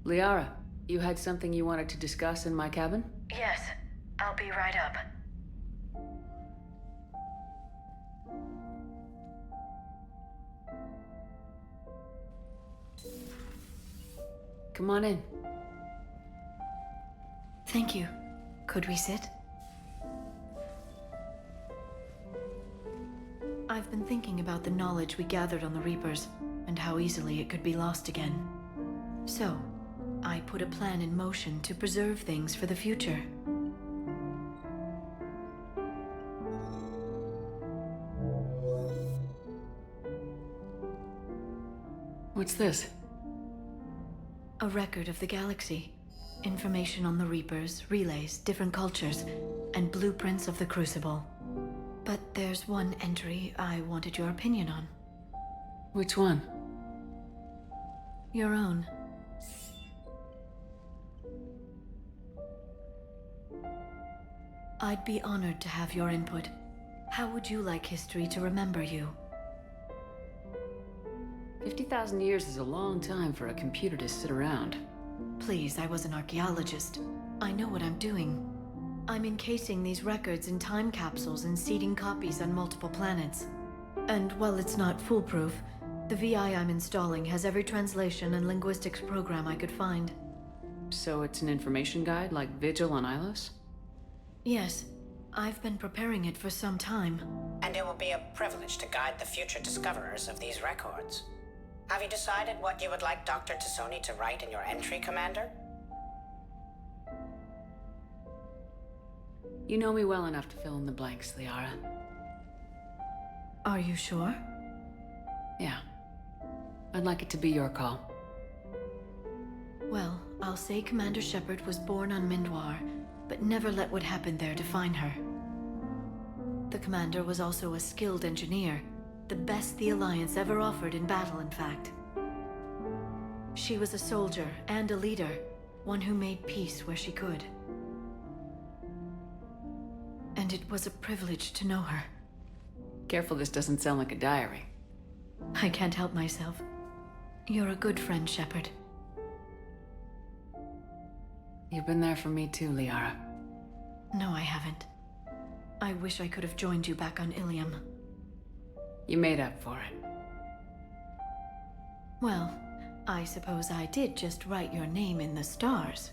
Liara, you had something you wanted to discuss in my cabin? Yes, I'll be right up. Come on in. Thank you. Could we sit? I've been thinking about the knowledge we gathered on the Reapers, and how easily it could be lost again. So, I put a plan in motion to preserve things for the future. What's this? A record of the galaxy. Information on the Reapers, relays, different cultures, and blueprints of the Crucible. But there's one entry I wanted your opinion on. Which one? Your own. I'd be honored to have your input. How would you like history to remember you? 50,000 years is a long time for a computer to sit around. Please, I was an archaeologist. I know what I'm doing. I'm encasing these records in time capsules and seeding copies on multiple planets. And while it's not foolproof, the VI I'm installing has every translation and linguistics program I could find. So it's an information guide like Vigil on Ilos? Yes, I've been preparing it for some time. And it will be a privilege to guide the future discoverers of these records. Have you decided what you would like Dr. T'Soni to write in your entry, Commander? You know me well enough to fill in the blanks, Liara. Are you sure? Yeah. I'd like it to be your call. Well, I'll say Commander Shepard was born on Mindoir, but never let what happened there define her. The Commander was also a skilled engineer, the best the Alliance ever offered in battle, in fact. She was a soldier and a leader, one who made peace where she could. And it was a privilege to know her. Careful this doesn't sound like a diary. I can't help myself. You're a good friend, Shepard. You've been there for me too, Liara. No, I haven't. I wish I could have joined you back on Ilium. You made up for it. Well, I suppose I did just write your name in the stars.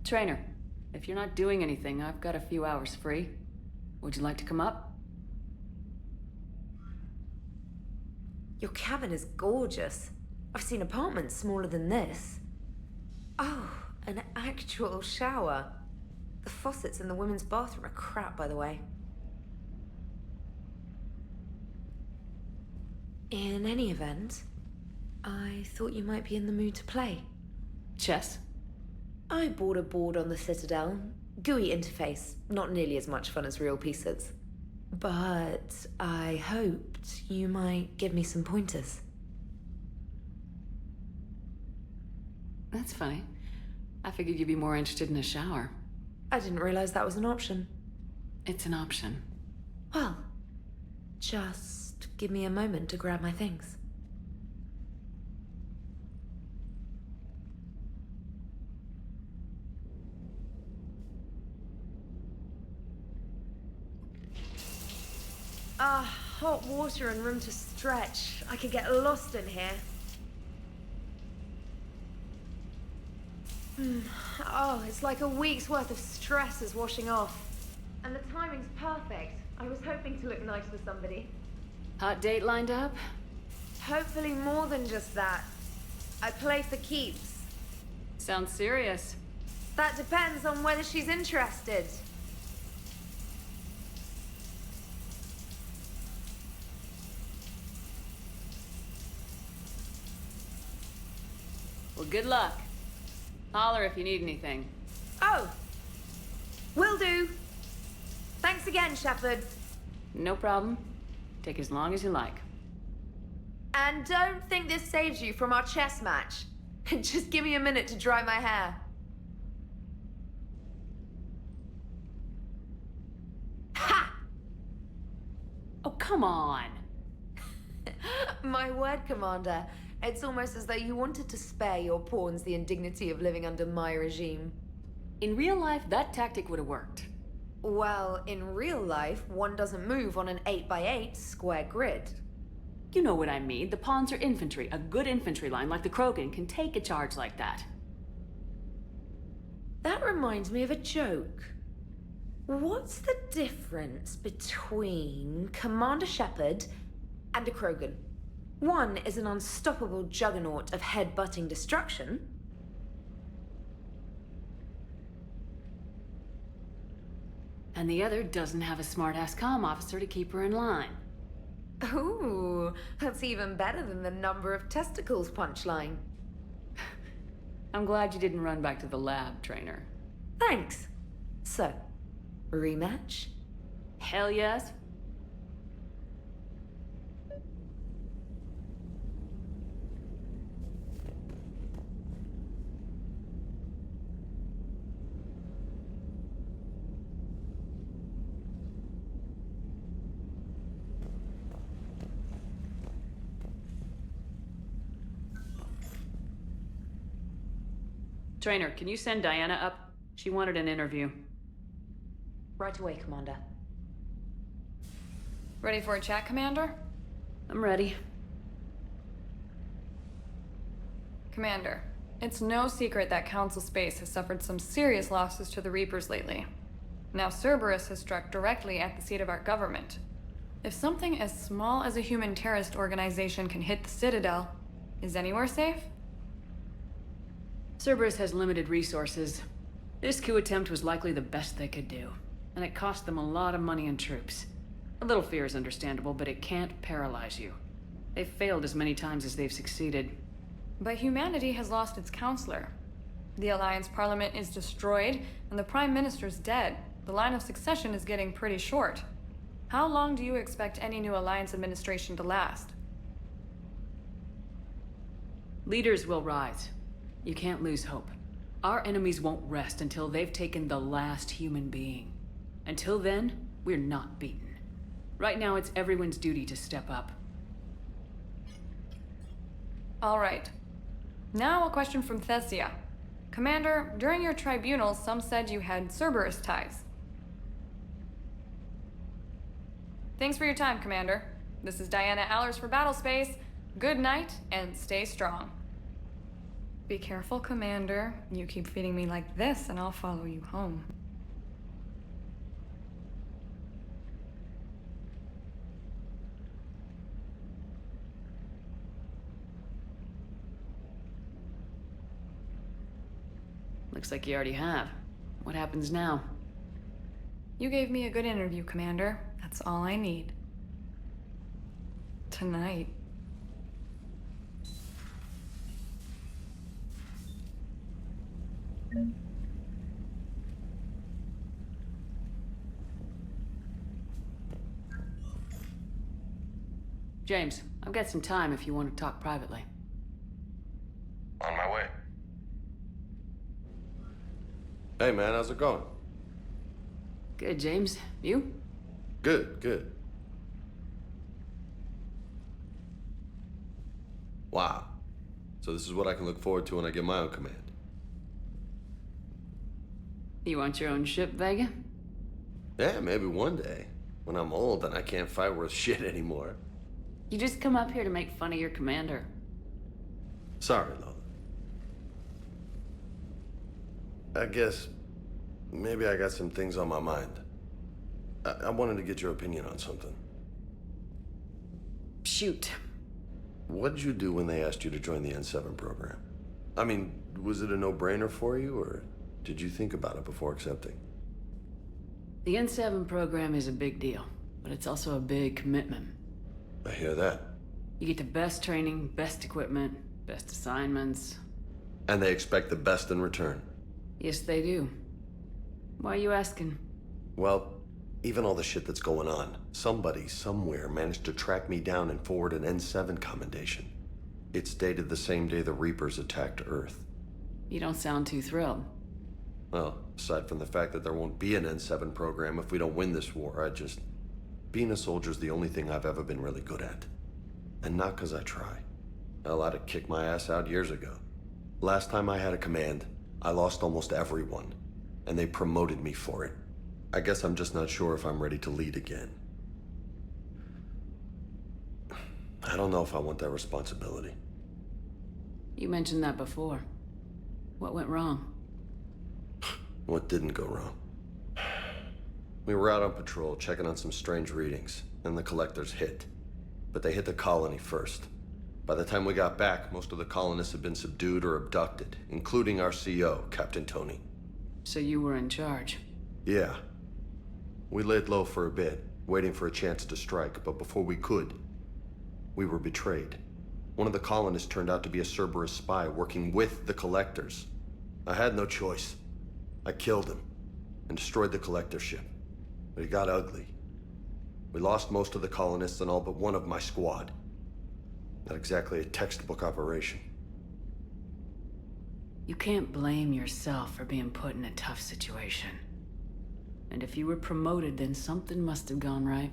Trainer, if you're not doing anything, I've got a few hours free. Would you like to come up? Your cabin is gorgeous. I've seen apartments smaller than this. Oh, an actual shower. The faucets in the women's bathroom are crap, by the way. In any event, I thought you might be in the mood to play. Chess? I bought a board on the Citadel. GUI interface, not nearly as much fun as real pieces. But I hoped you might give me some pointers. That's funny. I figured you'd be more interested in a shower. I didn't realize that was an option. It's an option. Well, just give me a moment to grab my things. Hot water and room to stretch. I could get lost in here. Oh, it's like a week's worth of stress is washing off. And the timing's perfect. I was hoping to look nice for somebody. Hot date lined up? Hopefully more than just that. I play for keeps. Sounds serious. That depends on whether she's interested. Good luck. Holler if you need anything. Oh! Will do. Thanks again, Shepard. No problem. Take as long as you like. And don't think this saves you from our chess match. Just give me a minute to dry my hair. Ha! Oh, come on. My word, Commander. It's almost as though you wanted to spare your pawns the indignity of living under my regime. In real life, that tactic would have worked. Well, in real life, one doesn't move on an 8x8 square grid. You know what I mean. The pawns are infantry. A good infantry line like the Krogan can take a charge like that. That reminds me of a joke. What's the difference between Commander Shepard and a Krogan? One is an unstoppable juggernaut of head-butting destruction. And the other doesn't have a smart-ass comm officer to keep her in line. Ooh, that's even better than the number of testicles punchline. I'm glad you didn't run back to the lab, trainer. Thanks. So, rematch? Hell yes. Trainer, can you send Diana up? She wanted an interview. Right away, Commander. Ready for a chat, Commander? I'm ready. Commander, it's no secret that Council Space has suffered some serious losses to the Reapers lately. Now Cerberus has struck directly at the seat of our government. If something as small as a human terrorist organization can hit the Citadel, is anywhere safe? Cerberus has limited resources. This coup attempt was likely the best they could do, and it cost them a lot of money and troops. A little fear is understandable, but it can't paralyze you. They've failed as many times as they've succeeded. But humanity has lost its counselor. The Alliance Parliament is destroyed, and the Prime Minister's dead. The line of succession is getting pretty short. How long do you expect any new Alliance administration to last? Leaders will rise. You can't lose hope. Our enemies won't rest until they've taken the last human being. Until then, we're not beaten. Right now, it's everyone's duty to step up. All right. Now a question from Thessia. Commander, during your tribunal, some said you had Cerberus ties. Thanks for your time, Commander. This is Diana Allers for Battlespace. Good night, and stay strong. Be careful, Commander. You keep feeding me like this, and I'll follow you home. Looks like you already have. What happens now? You gave me a good interview, Commander. That's all I need. Tonight. James, I've got some time if you want to talk privately. On my way. Hey man, how's it going? Good, James. You? Good, good. Wow. So this is what I can look forward to when I get my own command. You want your own ship, Vega? Yeah, maybe one day. When I'm old and I can't fight worth shit anymore. You just come up here to make fun of your commander. Sorry, Lola. I guess maybe I got some things on my mind. I wanted to get your opinion on something. Shoot. What did you do when they asked you to join the N7 program? I mean, was it a no-brainer for you, or did you think about it before accepting? The N7 program is a big deal, but it's also a big commitment. I hear that. You get the best training, best equipment, best assignments. And they expect the best in return. Yes, they do. Why are you asking? Well, even all the shit that's going on, somebody somewhere managed to track me down and forward an N7 commendation. It's dated the same day the Reapers attacked Earth. You don't sound too thrilled. Well, aside from the fact that there won't be an N7 program if we don't win this war, being a soldier's the only thing I've ever been really good at. And not 'cause I try. Hell, I'd have kicked my ass out years ago. Last time I had a command, I lost almost everyone, and they promoted me for it. I guess I'm just not sure if I'm ready to lead again. I don't know if I want that responsibility. You mentioned that before. What went wrong? What didn't go wrong? We were out on patrol, checking on some strange readings, and the collectors hit. But they hit the colony first. By the time we got back, most of the colonists had been subdued or abducted, including our CO, Captain Tony. So you were in charge. Yeah. We laid low for a bit, waiting for a chance to strike, but before we could, we were betrayed. One of the colonists turned out to be a Cerberus spy working with the collectors. I had no choice. I killed him and destroyed the collector ship. But it got ugly. We lost most of the colonists and all but one of my squad. Not exactly a textbook operation. You can't blame yourself for being put in a tough situation. And if you were promoted, then something must have gone right.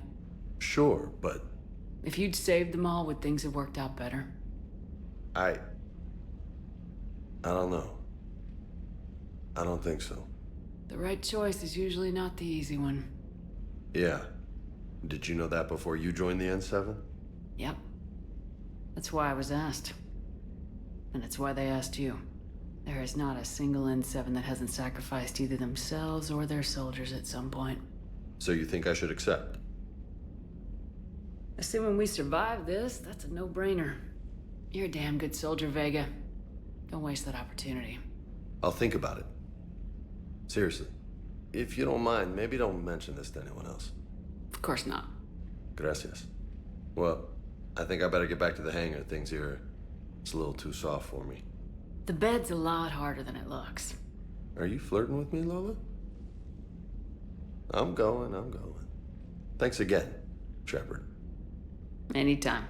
Sure, but If you'd saved them all, would things have worked out better? I don't know. I don't think so. The right choice is usually not the easy one. Yeah. Did you know that before you joined the N7? Yep. That's why I was asked. And it's why they asked you. There is not a single N7 that hasn't sacrificed either themselves or their soldiers at some point. So you think I should accept? Assuming we survive this, that's a no-brainer. You're a damn good soldier, Vega. Don't waste that opportunity. I'll think about it. Seriously. If you don't mind, maybe don't mention this to anyone else. Of course not. Gracias. Well, I think I better get back to the hangar. Things here, it's a little too soft for me. The bed's a lot harder than it looks. Are you flirting with me, Lola? I'm going. Thanks again, Shepard. Anytime.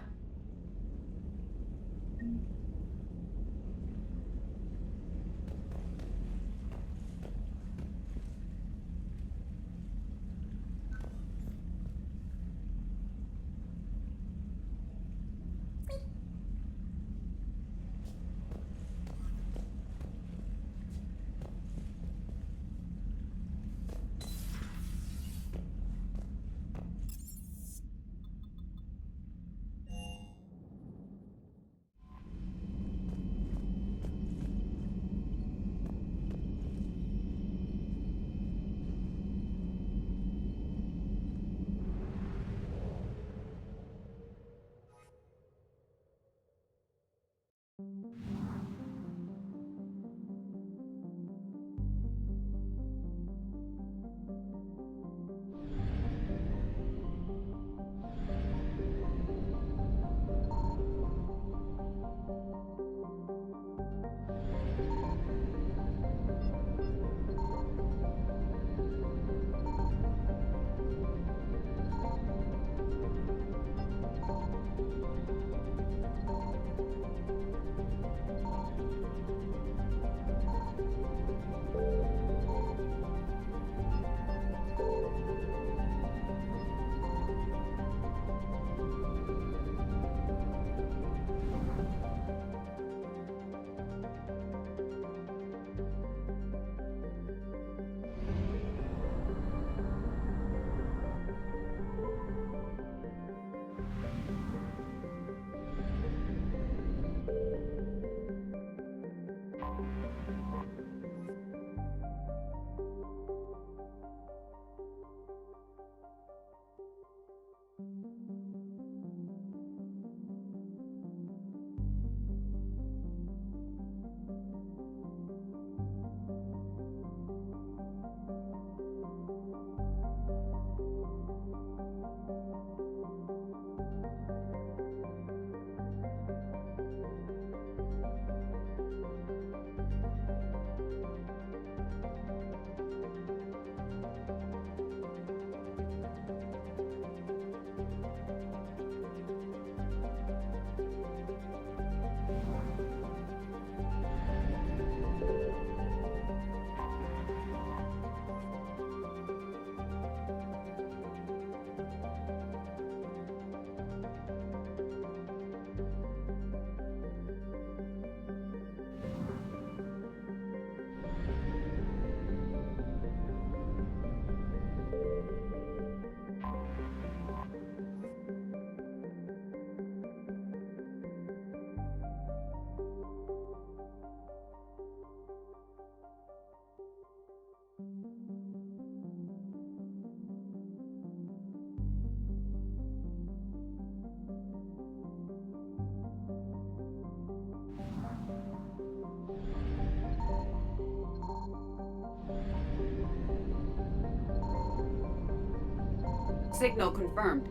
Signal confirmed.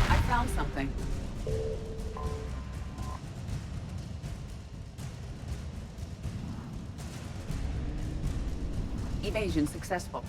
I found something. Evasion successful.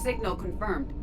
Signal confirmed.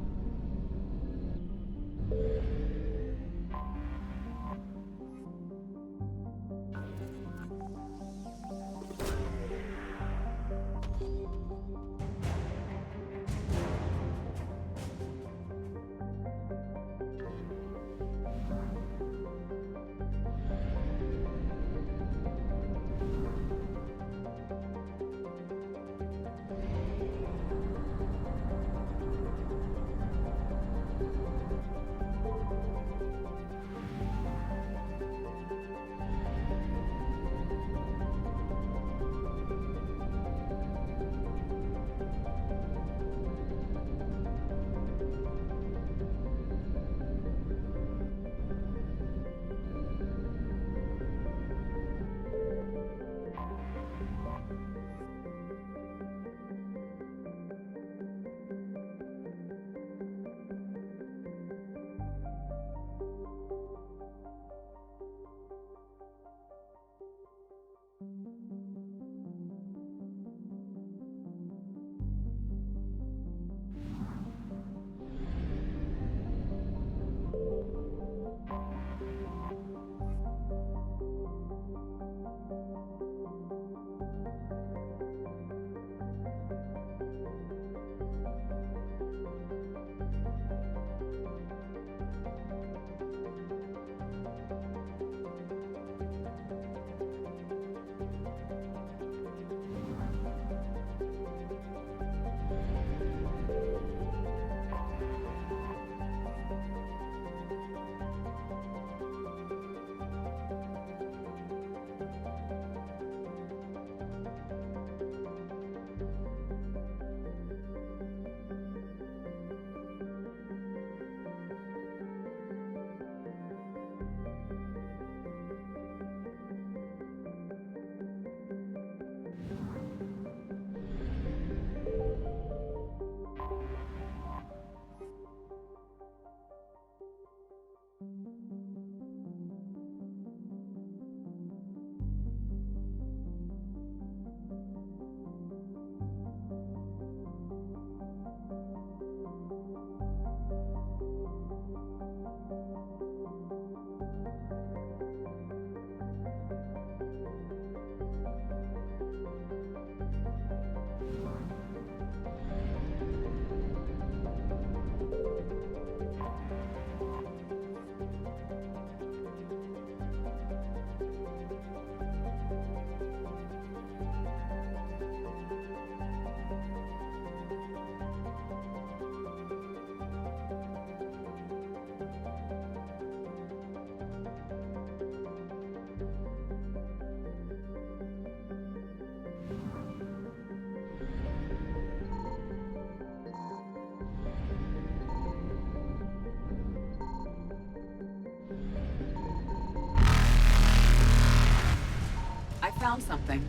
I found something.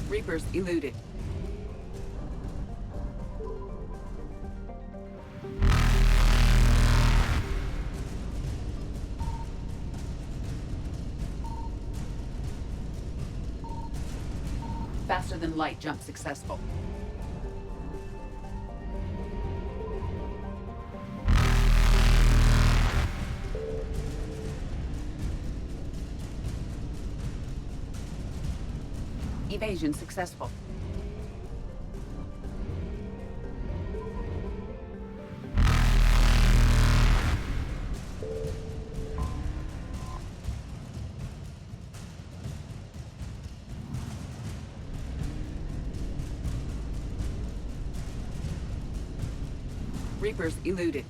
Reapers eluded. Faster than light jump successful. Evasion successful. Reapers eluded.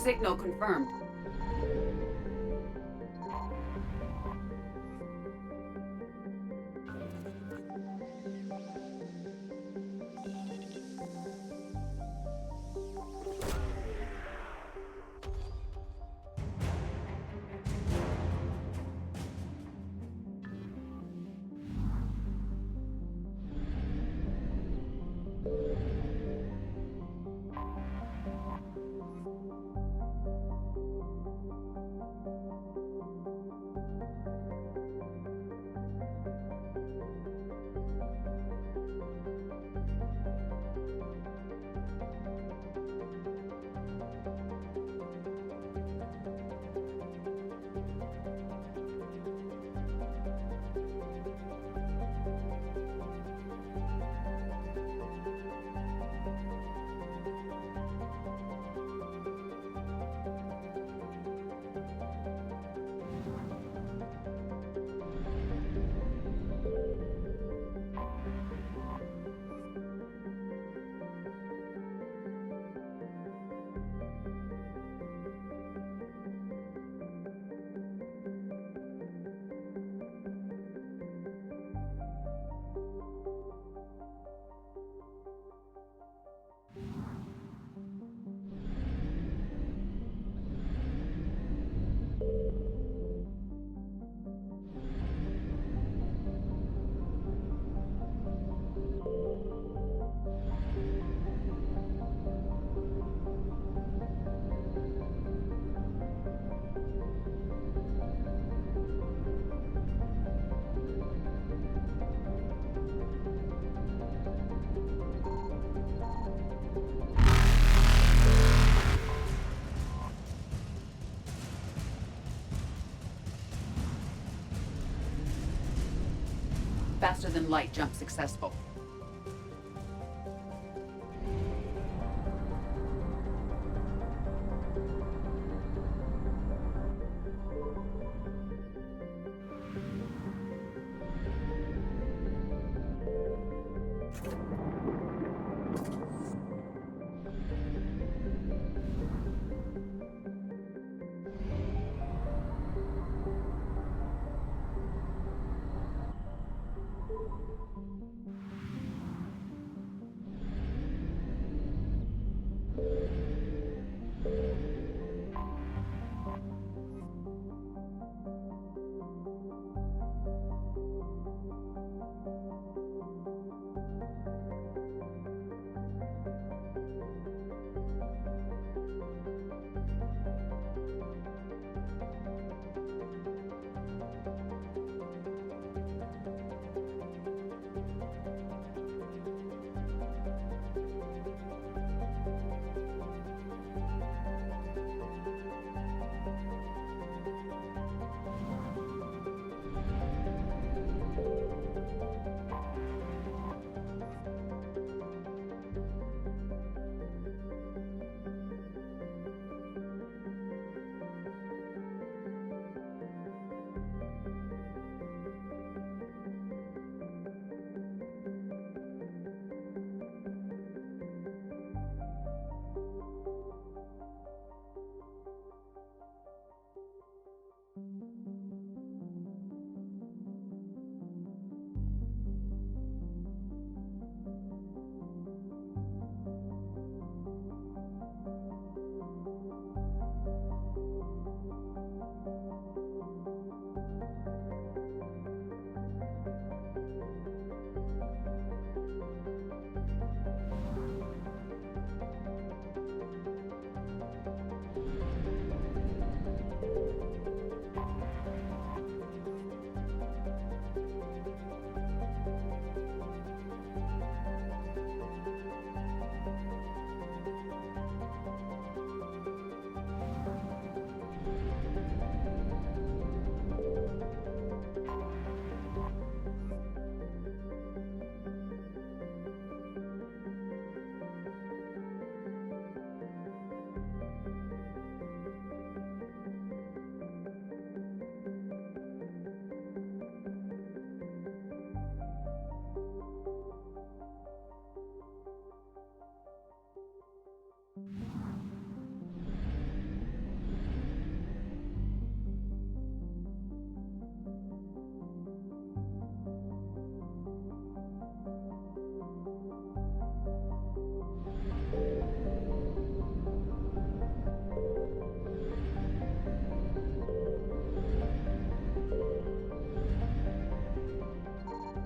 Signal confirmed. Faster than light jump successful.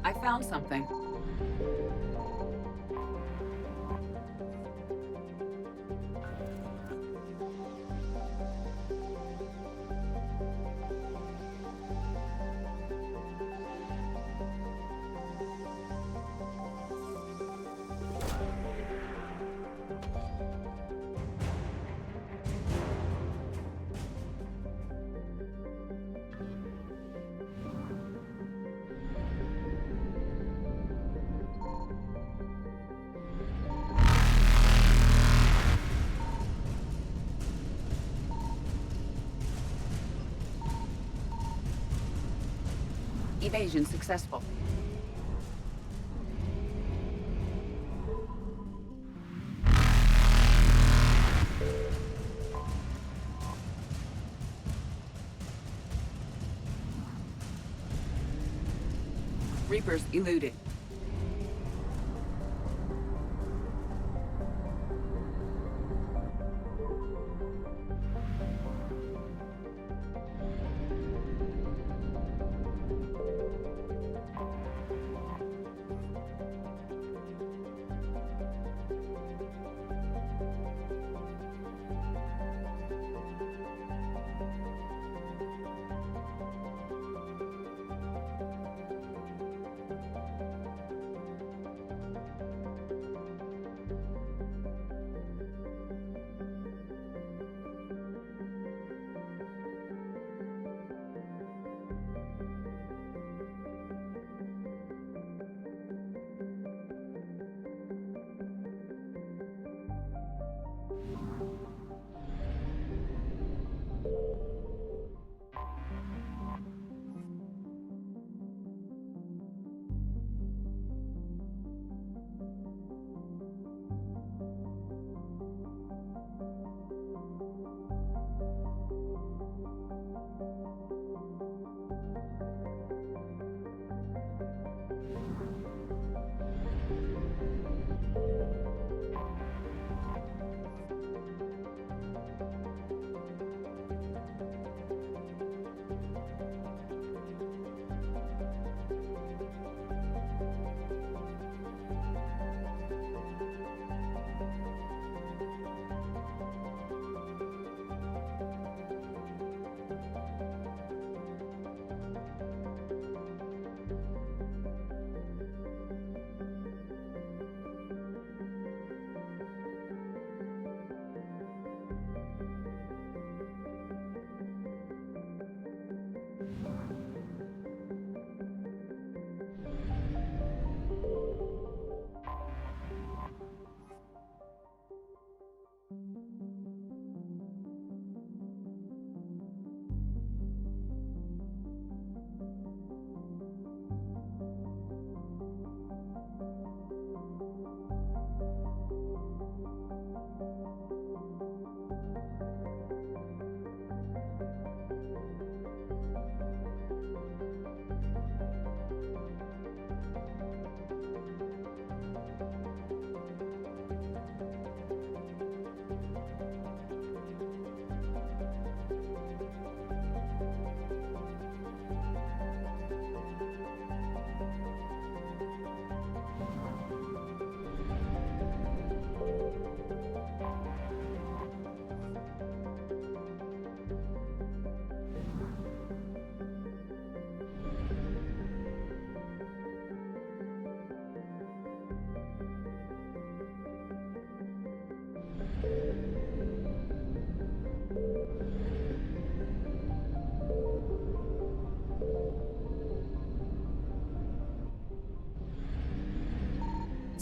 I found something. Evasion successful. Reapers eluded.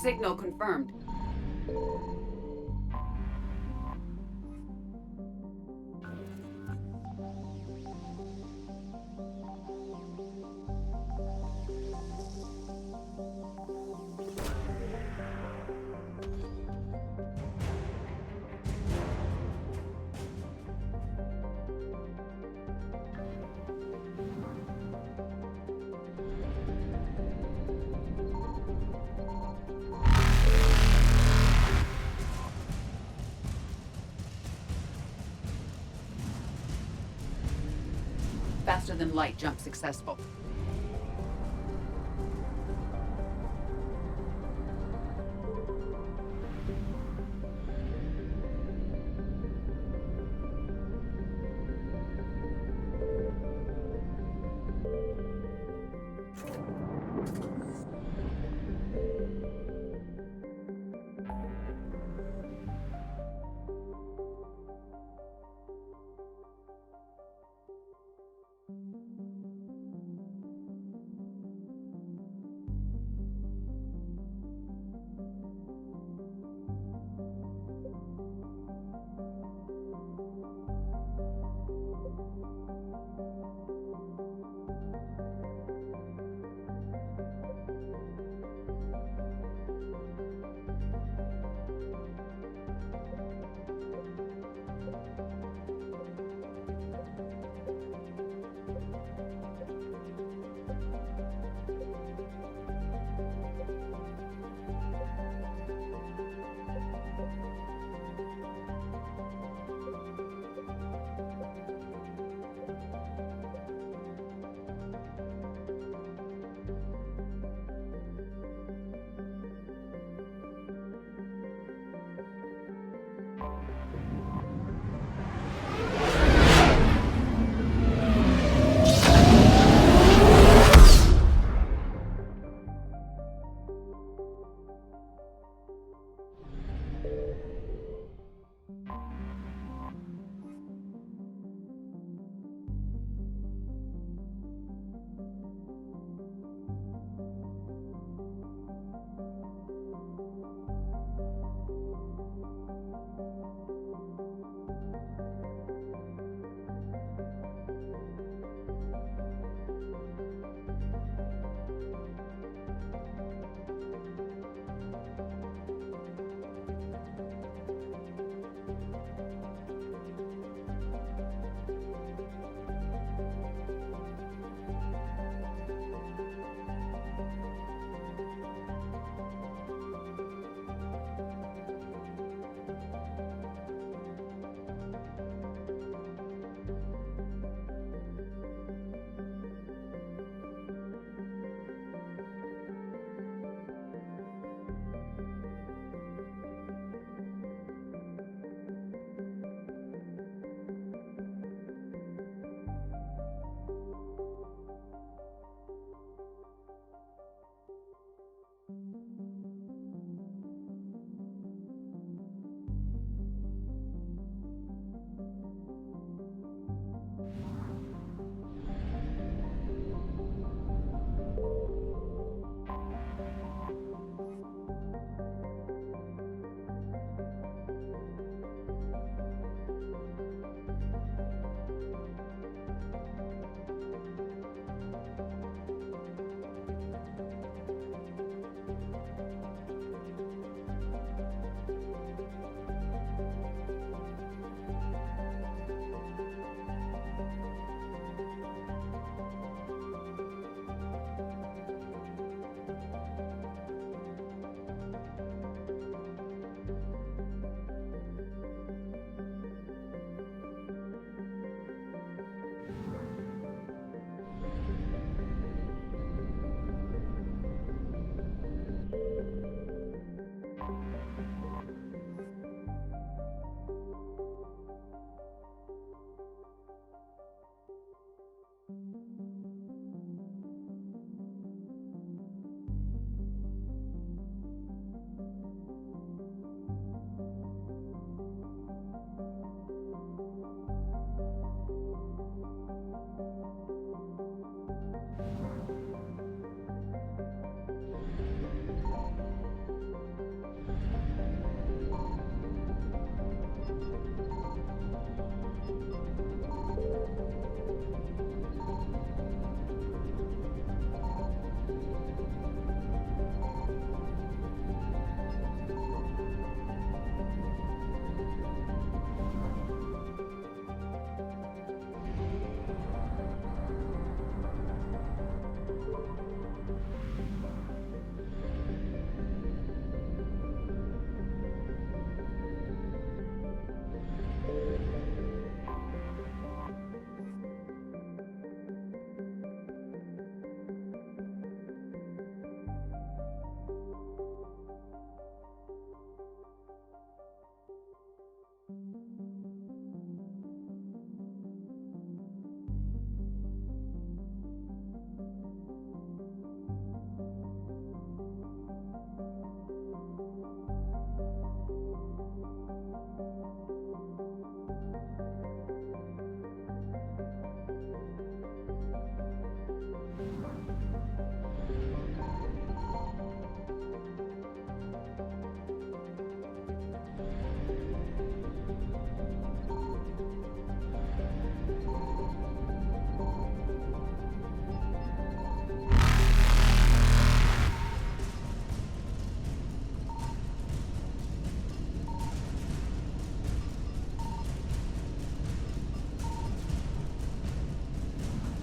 Signal confirmed. Faster than light jump successful.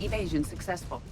Evasion successful.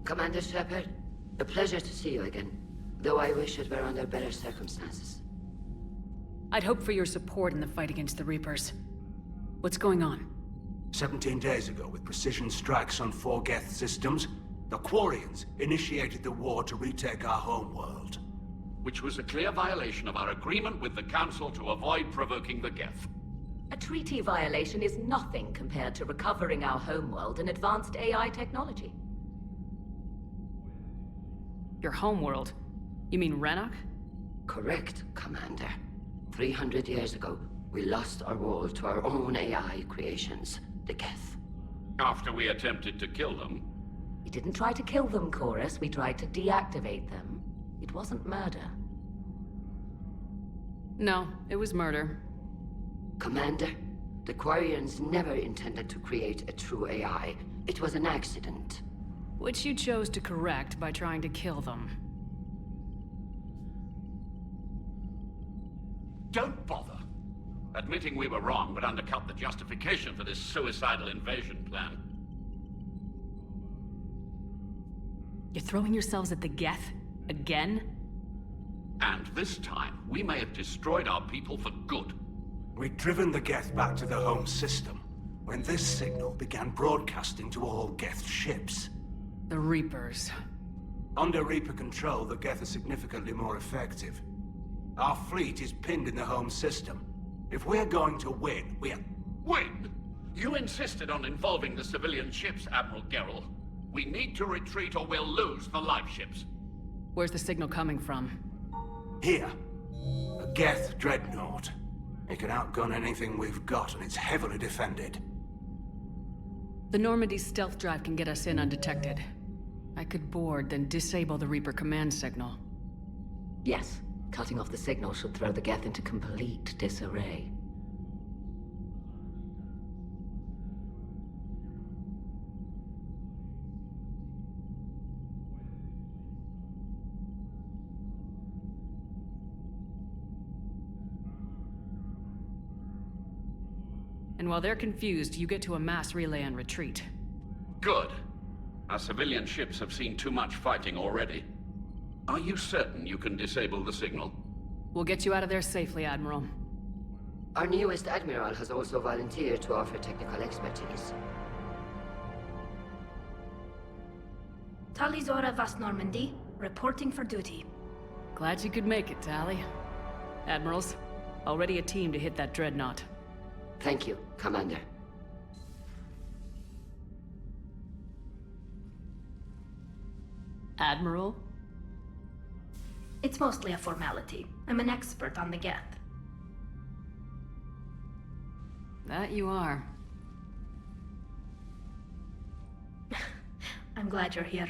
Commander Shepard, a pleasure to see you again, though I wish it were under better circumstances. I'd hoped for your support in the fight against the Reapers. What's going on? 17 days ago, with precision strikes on 4 Geth systems, the Quarians initiated the war to retake our homeworld. Which was a clear violation of our agreement with the Council to avoid provoking the Geth. A treaty violation is nothing compared to recovering our homeworld and advanced AI technology. Your homeworld? You mean Rannoch? Correct, Commander. 300 years ago, we lost our world to our own AI creations, the Geth. After we attempted to kill them. We didn't try to kill them, Chorus. We tried to deactivate them. It wasn't murder. No, it was murder. Commander, the Quarians never intended to create a true AI. It was an accident. Which you chose to correct by trying to kill them. Don't bother. Admitting we were wrong would undercut the justification for this suicidal invasion plan. You're throwing yourselves at the Geth? Again? And this time, we may have destroyed our people for good. We'd driven the Geth back to the home system, when this signal began broadcasting to all Geth ships. The Reapers. Under Reaper control, the Geth are significantly more effective. Our fleet is pinned in the home system. If we're going to win, Win? You insisted on involving the civilian ships, Admiral Gerrel. We need to retreat or we'll lose the live ships. Where's the signal coming from? Here. A Geth dreadnought. It can outgun anything we've got, and it's heavily defended. The Normandy stealth drive can get us in undetected. I could board, then disable the Reaper command signal. Yes, cutting off the signal should throw the Geth into complete disarray. And while they're confused, you get to a mass relay and retreat. Good. Our civilian ships have seen too much fighting already. Are you certain you can disable the signal? We'll get you out of there safely, Admiral. Our newest Admiral has also volunteered to offer technical expertise. Talizora Vast Normandy, reporting for duty. Glad you could make it, Tali. Admirals, already a team to hit that dreadnought. Thank you, Commander. Admiral? It's mostly a formality. I'm an expert on the Geth. That you are. I'm glad you're here.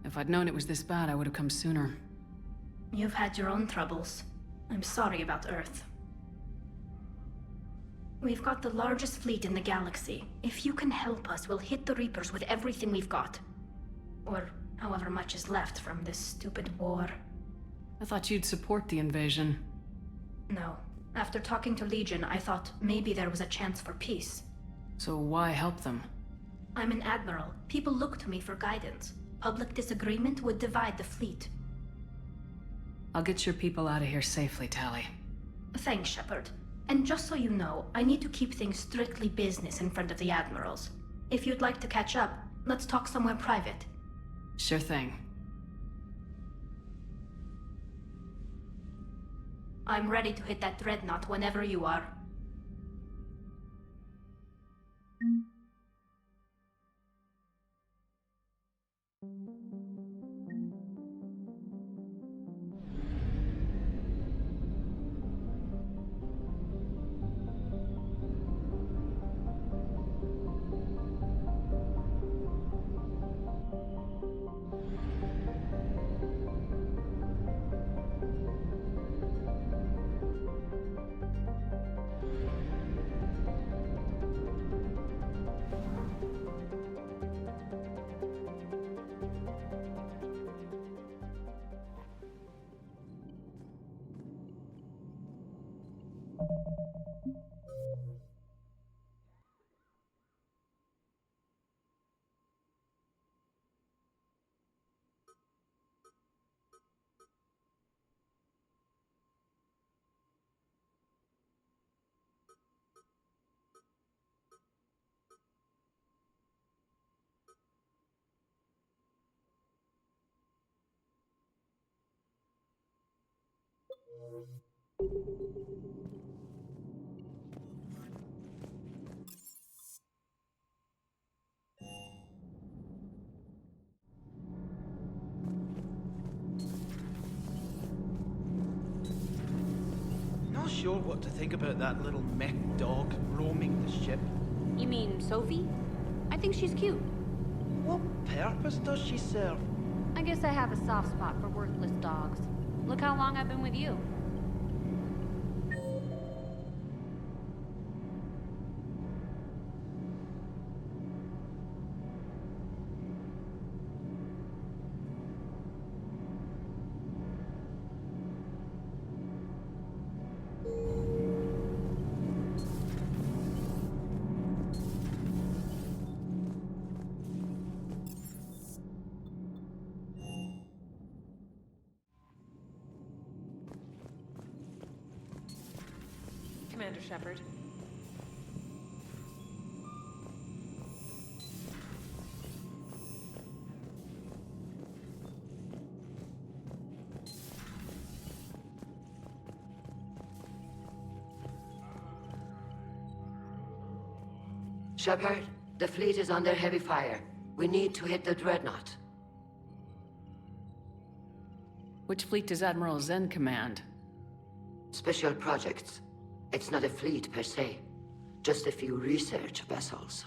If I'd known it was this bad, I would have come sooner. You've had your own troubles. I'm sorry about Earth. We've got the largest fleet in the galaxy. If you can help us, we'll hit the Reapers with everything we've got. Or however much is left from this stupid war. I thought you'd support the invasion. No. After talking to Legion, I thought maybe there was a chance for peace. So why help them? I'm an admiral. People look to me for guidance. Public disagreement would divide the fleet. I'll get your people out of here safely, Tali. Thanks, Shepard. And just so you know, I need to keep things strictly business in front of the admirals. If you'd like to catch up, let's talk somewhere private. Sure thing. I'm ready to hit that dreadnought whenever you are. Not sure what to think about that little mech dog roaming the ship. You mean Sophie? I think she's cute. What purpose does she serve? I guess I have a soft spot for worthless dogs. Look how long I've been with you. Commander Shepard. Shepard, the fleet is under heavy fire. We need to hit the Dreadnought. Which fleet does Admiral Zen command? Special projects. It's not a fleet per se, just a few research vessels.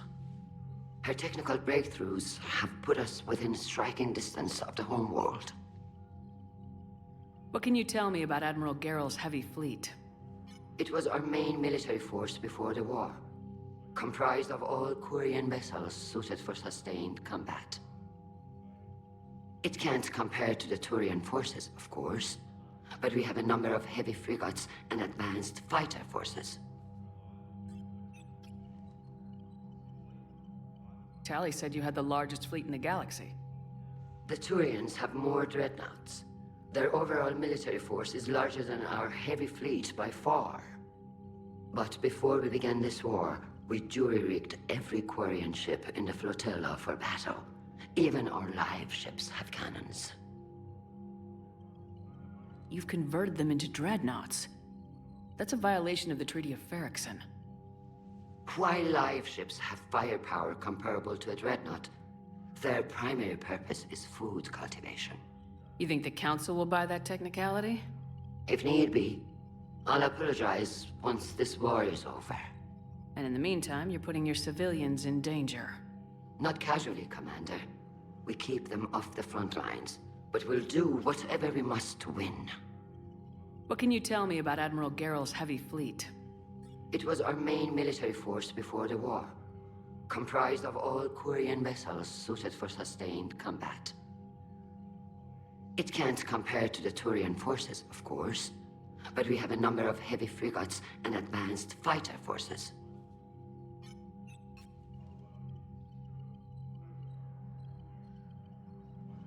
Her technical breakthroughs have put us within striking distance of the homeworld. What can you tell me about Admiral Geral's heavy fleet? It was our main military force before the war, comprised of all Quarian vessels suited for sustained combat. It can't compare to the Turian forces, of course, but we have a number of heavy frigates and advanced fighter forces. Tali said you had the largest fleet in the galaxy. The Turians have more dreadnoughts. Their overall military force is larger than our heavy fleet by far. But before we began this war, we jury-rigged every Quarian ship in the flotilla for battle. Even our live ships have cannons. You've converted them into dreadnoughts. That's a violation of the Treaty of Ferrixon. While live ships have firepower comparable to a dreadnought, their primary purpose is food cultivation. You think the Council will buy that technicality? If need be, I'll apologize once this war is over. And in the meantime, you're putting your civilians in danger. Not casually, Commander. We keep them off the front lines, but we'll do whatever we must to win. What can you tell me about Admiral Geral's heavy fleet? It was our main military force before the war, comprised of all Quarian vessels suited for sustained combat. It can't compare to the Turian forces, of course, but we have a number of heavy frigates and advanced fighter forces.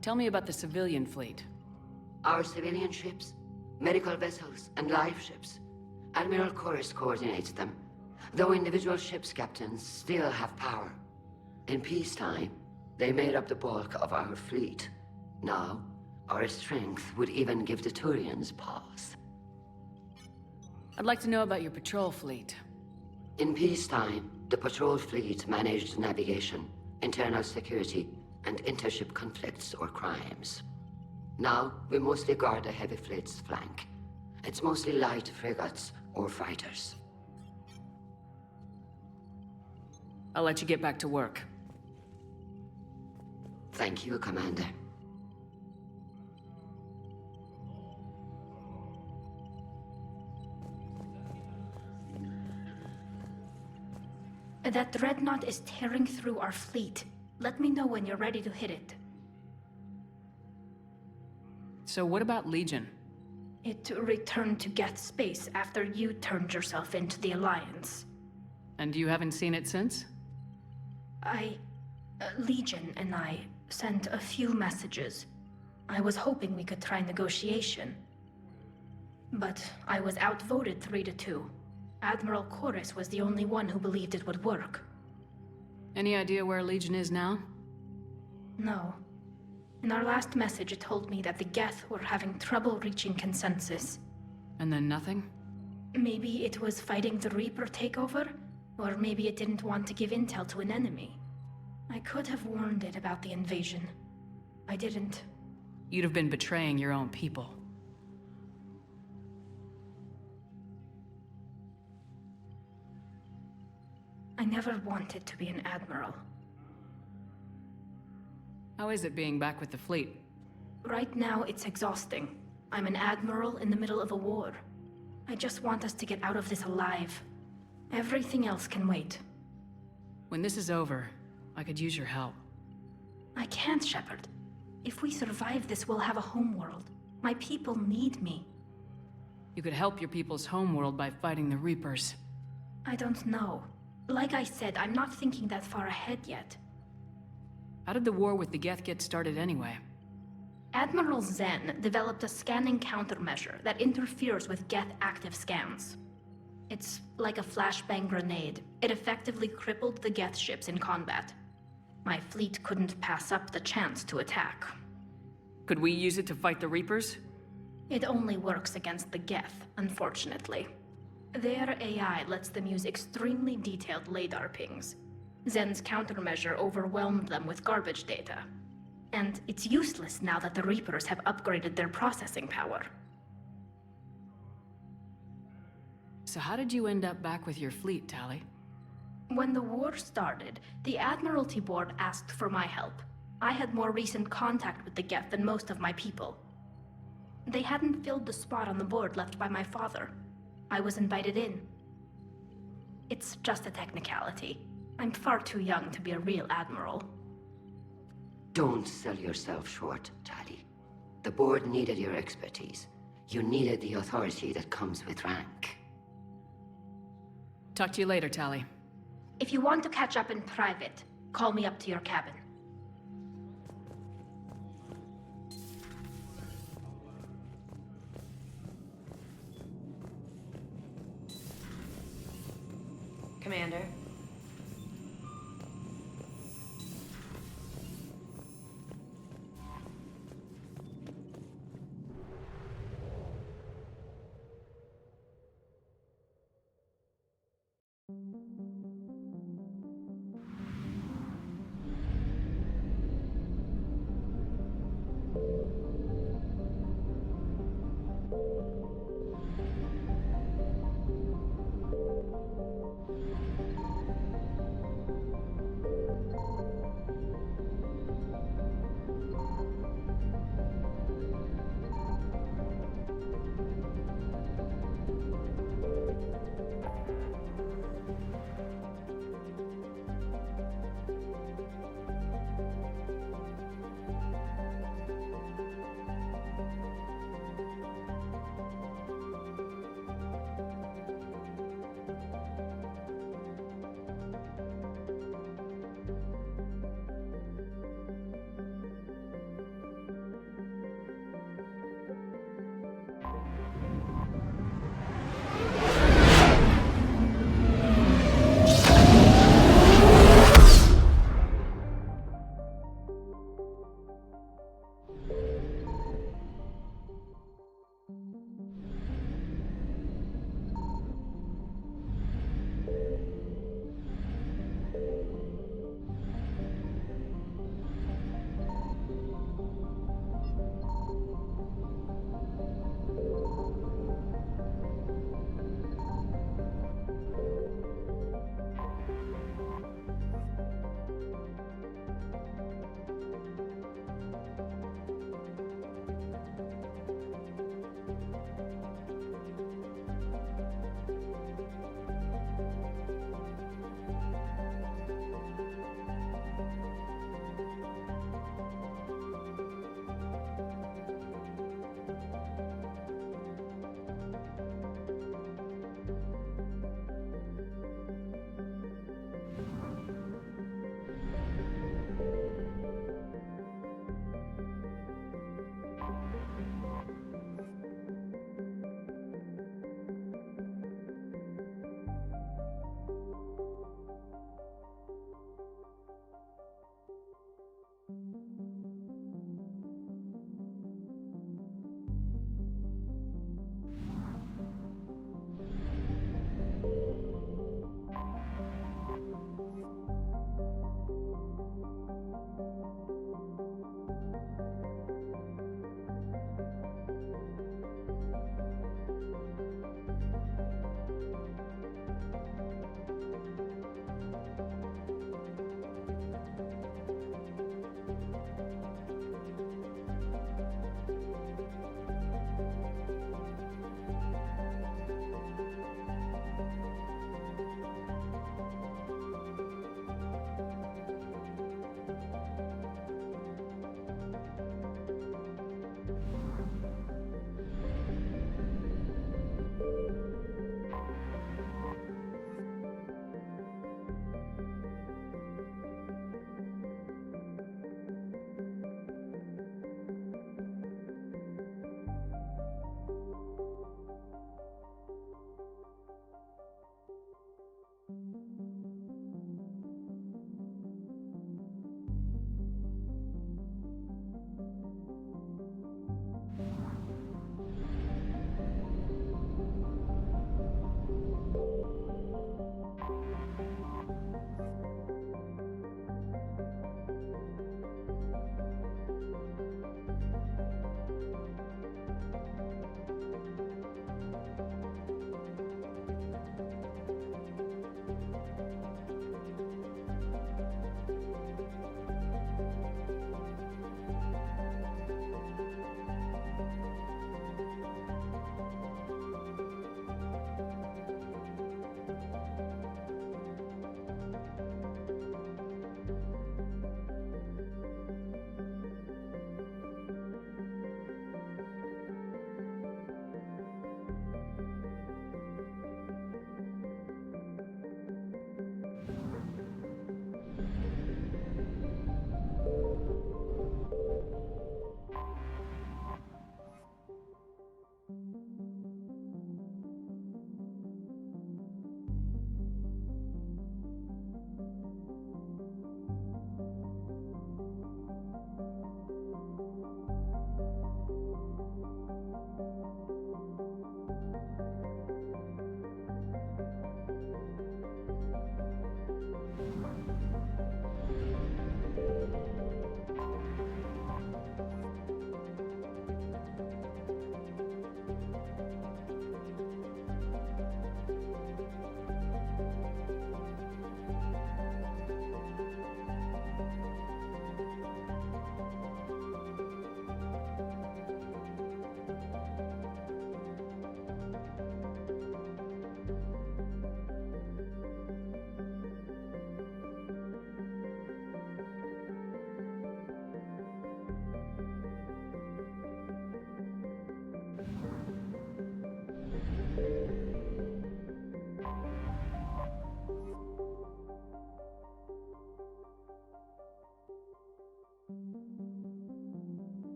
Tell me about the civilian fleet. Our civilian ships, medical vessels, and live ships. Admiral Koris coordinates them, though individual ships' captains still have power. In peacetime, they made up the bulk of our fleet. Now, our strength would even give the Turians pause. I'd like to know about your patrol fleet. In peacetime, the patrol fleet managed navigation, internal security, and intership conflicts or crimes. Now, we mostly guard the heavy fleet's flank. It's mostly light frigates or fighters. I'll let you get back to work. Thank you, Commander. That dreadnought is tearing through our fleet. Let me know when you're ready to hit it. So what about Legion? It returned to Geth space after you turned yourself into the Alliance. And you haven't seen it since? Legion and I sent a few messages. I was hoping we could try negotiation. But I was outvoted 3-2. Admiral Koris was the only one who believed it would work. Any idea where Legion is now? No. In our last message, it told me that the Geth were having trouble reaching consensus. And then nothing? Maybe it was fighting the Reaper takeover, or maybe it didn't want to give intel to an enemy. I could have warned it about the invasion. I didn't. You'd have been betraying your own people. I never wanted to be an admiral. How is it being back with the fleet? Right now, it's exhausting. I'm an admiral in the middle of a war. I just want us to get out of this alive. Everything else can wait. When this is over, I could use your help. I can't, Shepard. If we survive this, we'll have a homeworld. My people need me. You could help your people's homeworld by fighting the Reapers. I don't know. Like I said, I'm not thinking that far ahead yet. How did the war with the Geth get started anyway? Admiral Zen developed a scanning countermeasure that interferes with Geth active scans. It's like a flashbang grenade. It effectively crippled the Geth ships in combat. My fleet couldn't pass up the chance to attack. Could we use it to fight the Reapers? It only works against the Geth, unfortunately. Their AI lets them use extremely detailed LADAR pings. Zen's countermeasure overwhelmed them with garbage data. And it's useless now that the Reapers have upgraded their processing power. So how did you end up back with your fleet, Tali? When the war started, the Admiralty Board asked for my help. I had more recent contact with the Geth than most of my people. They hadn't filled the spot on the board left by my father. I was invited in. It's just a technicality. I'm far too young to be a real admiral. Don't sell yourself short, Tali. The board needed your expertise. You needed the authority that comes with rank. Talk to you later, Tali. If you want to catch up in private, call me up to your cabin. Commander.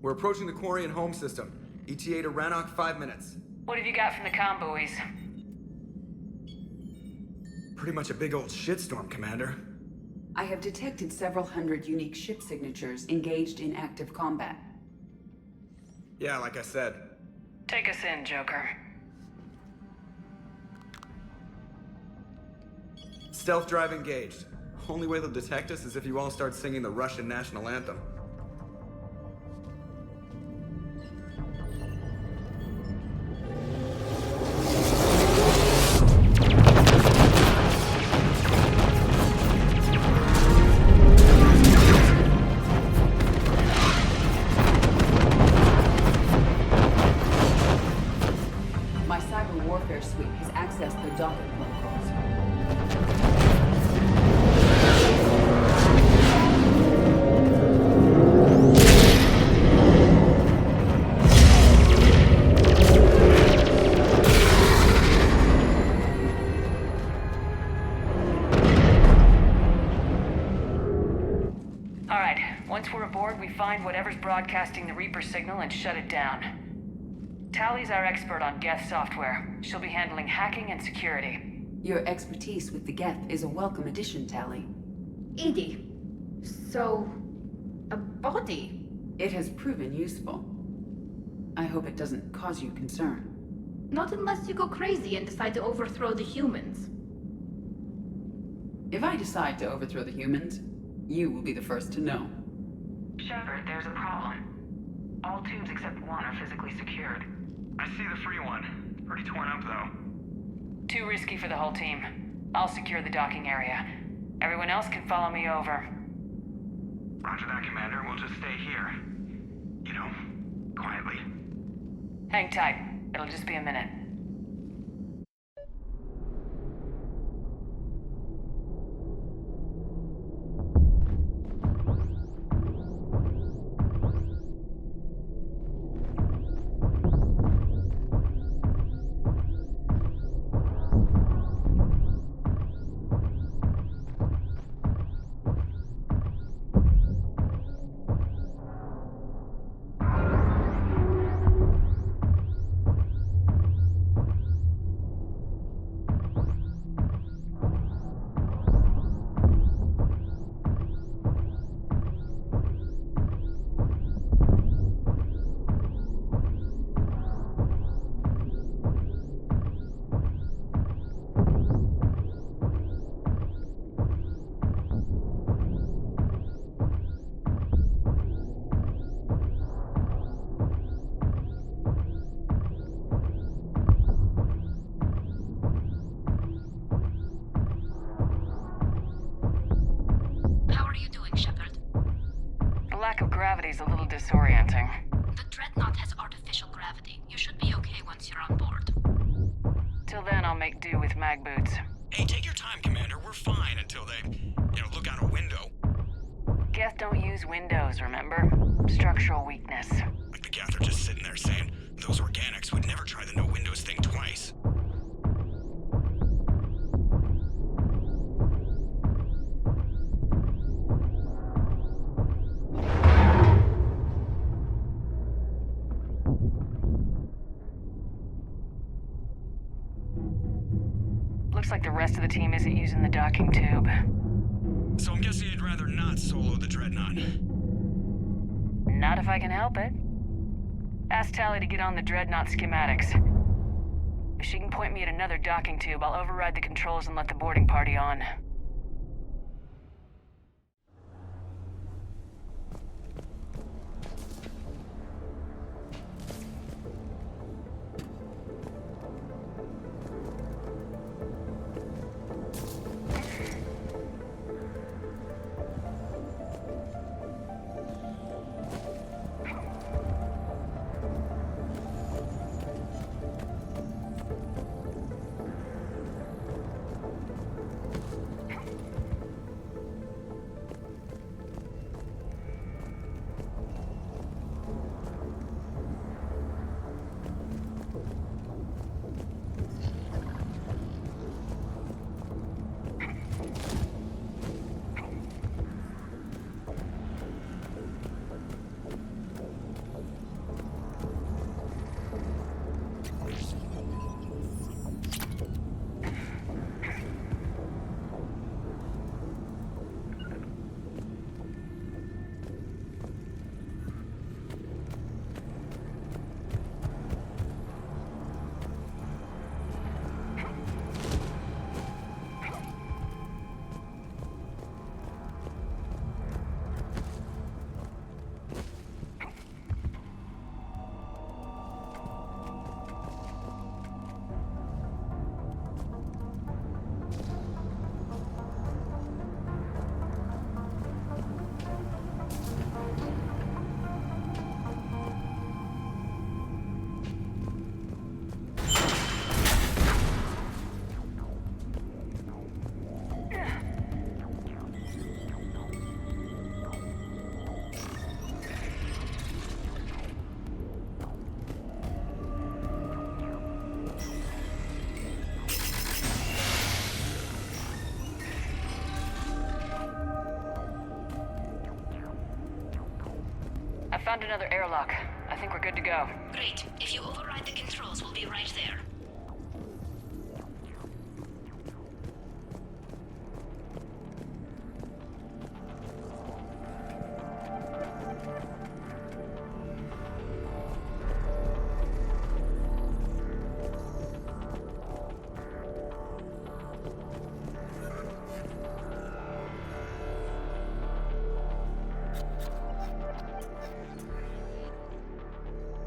We're approaching the Quarian home system. ETA to Rannoch, 5 minutes. What have you got from the comm buoys? Pretty much a big old shitstorm, Commander. I have detected several hundred unique ship signatures engaged in active combat. Yeah, like I said. Take us in, Joker. Stealth drive engaged. Only way they'll detect us is if you all start singing the Russian national anthem. My cyber warfare suite has accessed the Docker protocols. Alright, once we're aboard, we find whatever's broadcasting the Reaper signal and shut it down. Tally's our expert on Geth software. She'll be handling hacking and security. Your expertise with the Geth is a welcome addition, Tally. Edie, so... a body? It has proven useful. I hope it doesn't cause you concern. Not unless you go crazy and decide to overthrow the humans. If I decide to overthrow the humans, you will be the first to know. Shepard, there's a problem. All tubes except one are physically secured. I see the free one. Pretty torn up, though. Too risky for the whole team. I'll secure the docking area. Everyone else can follow me over. Roger that, Commander. We'll just stay here. You know, quietly. Hang tight. It'll just be a minute. gravity's a little disorienting. The Dreadnought has artificial gravity. You should be okay once you're on board. Till then, I'll make do with mag boots. Hey, take your time, Commander. We're fine until they, look out a window. Geth don't use windows, remember? Structural weakness. Like the Geth are just sitting there saying, those organics would never try the no windows thing twice. Looks like the rest of the team isn't using the docking tube. So I'm guessing you'd rather not solo the Dreadnought. Not if I can help it. Ask Tali to get on the Dreadnought schematics. If she can point me at another docking tube, I'll override the controls and let the boarding party on. I found another airlock. I think we're good to go. Great. If you override the controls, we'll be right there.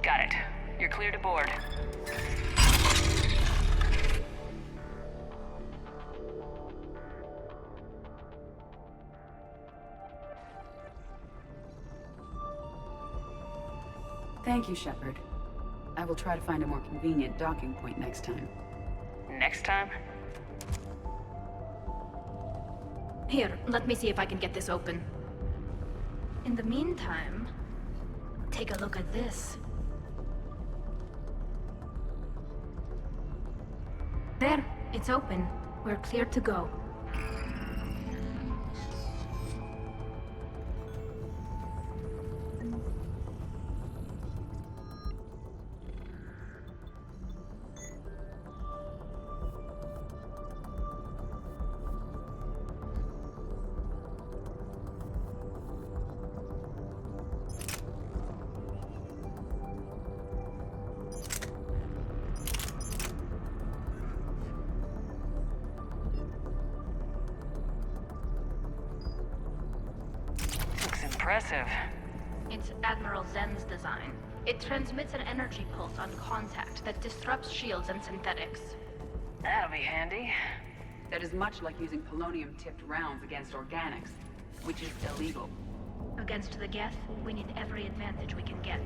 Got it. You're clear to board. Thank you, Shepard. I will try to find a more convenient docking point next time. Next time? Here, let me see if I can get this open. In the meantime, take a look at this. There, it's open. We're clear to go. Impressive. It's Admiral Zen's design. It transmits an energy pulse on contact that disrupts shields and synthetics. That'll be handy. That is much like using polonium-tipped rounds against organics, which is illegal. Against the Geth, we need every advantage we can get.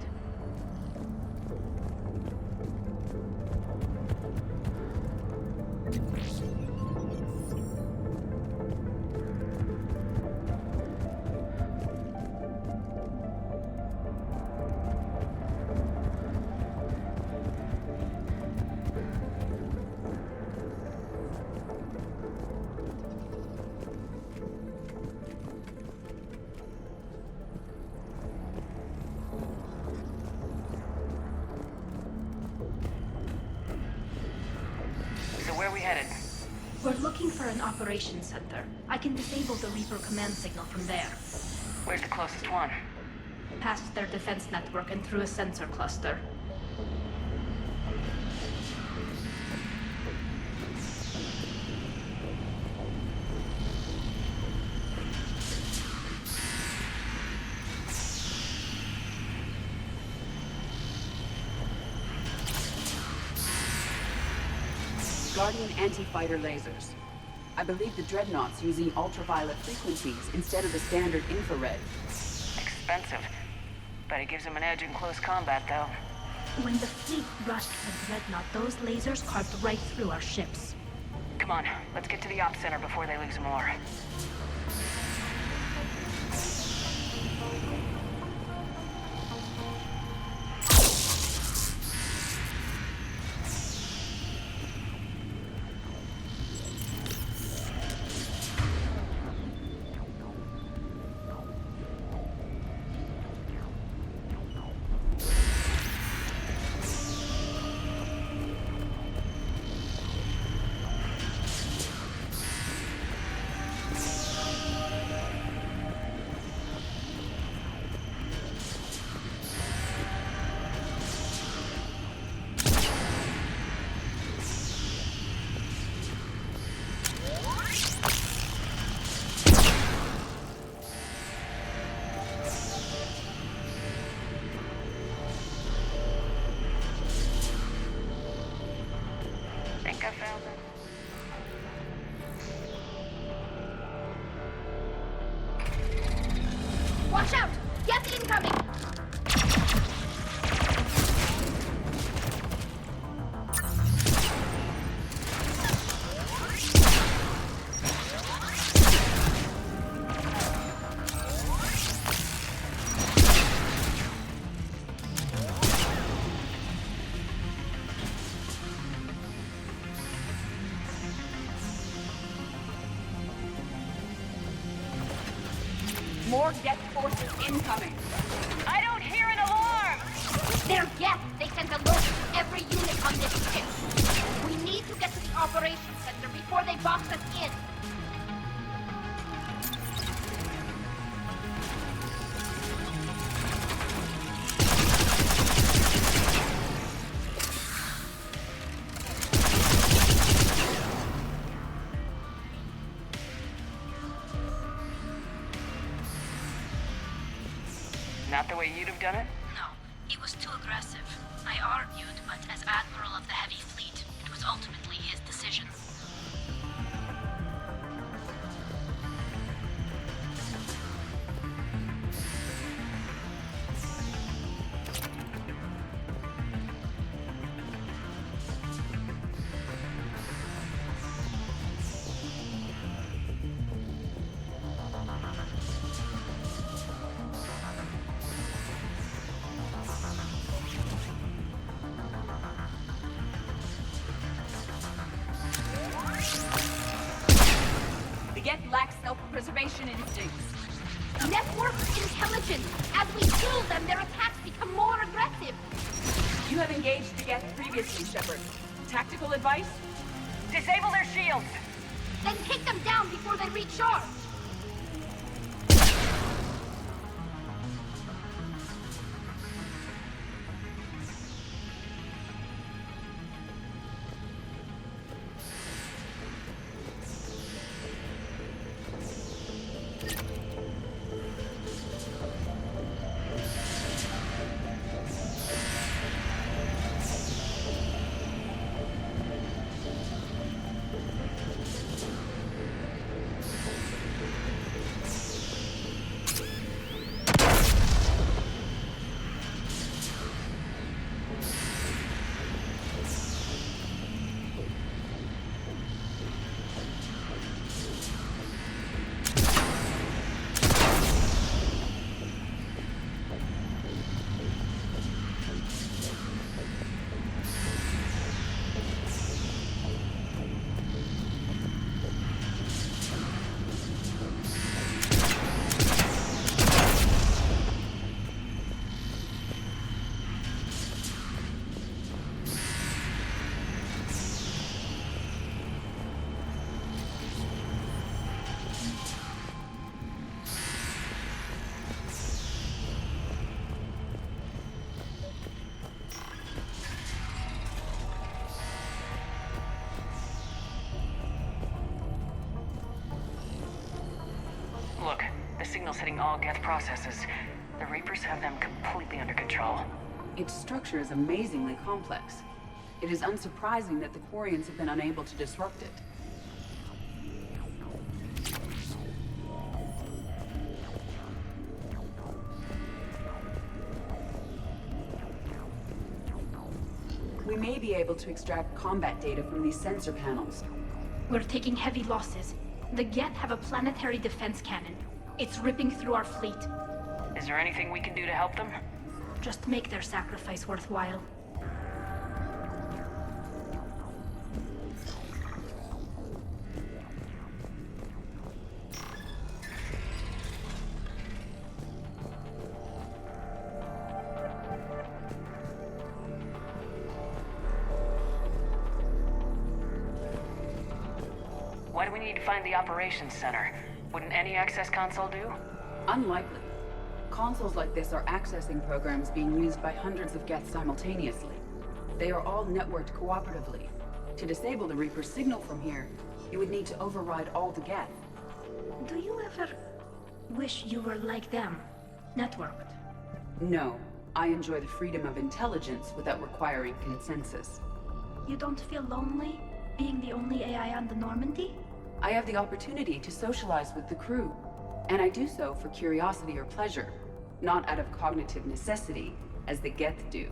Where are we headed? We're looking for an operations center. I can disable the Reaper command signal from there. Where's the closest one? Past their defense network and through a sensor cluster. Guardian anti-fighter lasers. I believe the Dreadnought's using ultraviolet frequencies instead of the standard infrared. Expensive. But it gives them an edge in close combat, though. When the fleet rushed the Dreadnought, those lasers carved right through our ships. Come on, let's get to the ops center before they lose more. I found them. Watch out! Geth incoming! More Geth forces incoming. I don't hear an alarm! They're Geth! They sent alerts to every unit on this ship! We need to get to the operations center before they box us in! Not the way you'd have done it? No, he was too aggressive. I argued, but as Admiral of the Heavy Fleet, it was ultimately his decision. The Geth lack self-preservation instincts. Network intelligence! As we kill them, their attacks become more aggressive! You have engaged the Geth previously, Shepard. Tactical advice? Disable their shields! Then take them down before they recharge! Look, the signal's hitting all Geth processes. The Reapers have them completely under control. Its structure is amazingly complex. It is unsurprising that the Quarians have been unable to disrupt it. We may be able to extract combat data from these sensor panels. We're taking heavy losses. The Geth have a planetary defense cannon. It's ripping through our fleet. Is there anything we can do to help them? Just make their sacrifice worthwhile. Why do we need to find the operations center? Wouldn't any access console do? Unlikely. Consoles like this are accessing programs being used by hundreds of Geth simultaneously. They are all networked cooperatively. To disable the Reaper's signal from here, you would need to override all the Geth. Do you ever wish you were like them? Networked? No. I enjoy the freedom of intelligence without requiring consensus. You don't feel lonely, being the only AI on the Normandy? I have the opportunity to socialize with the crew, and I do so for curiosity or pleasure, not out of cognitive necessity, as the Geth do.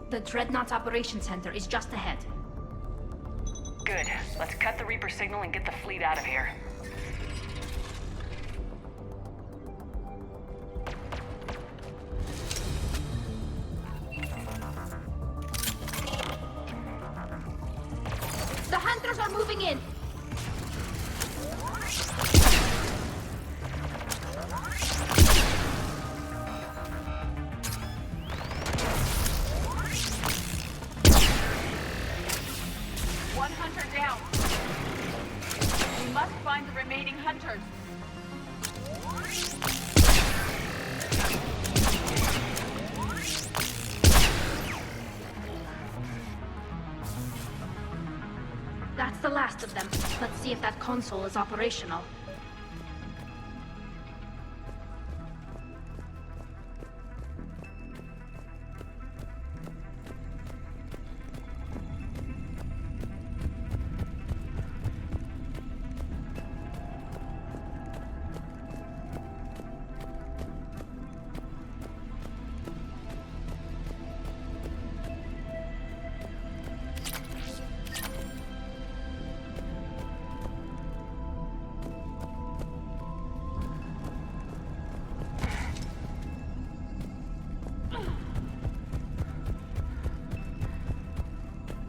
The Dreadnought's Operations Center is just ahead. Good. Let's cut the Reaper signal and get the fleet out of here. The Hunters are moving in! That's the last of them. Let's see if that console is operational.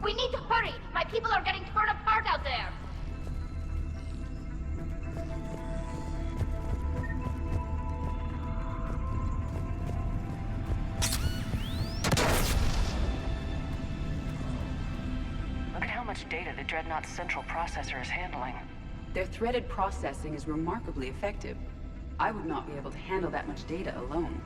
We need to hurry! My people are getting torn apart out there! Look at how much data the Dreadnought's central processor is handling. Their threaded processing is remarkably effective. I would not be able to handle that much data alone.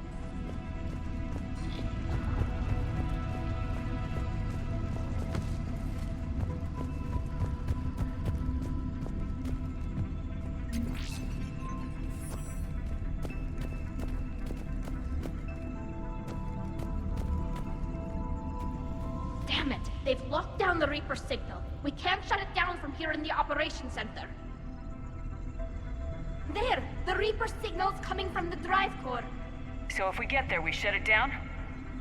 Damn it! They've locked down the Reaper signal. We can't shut it down from here in the Operations Center. There! The Reaper signal's coming from the drive core. So if we get there, we shut it down?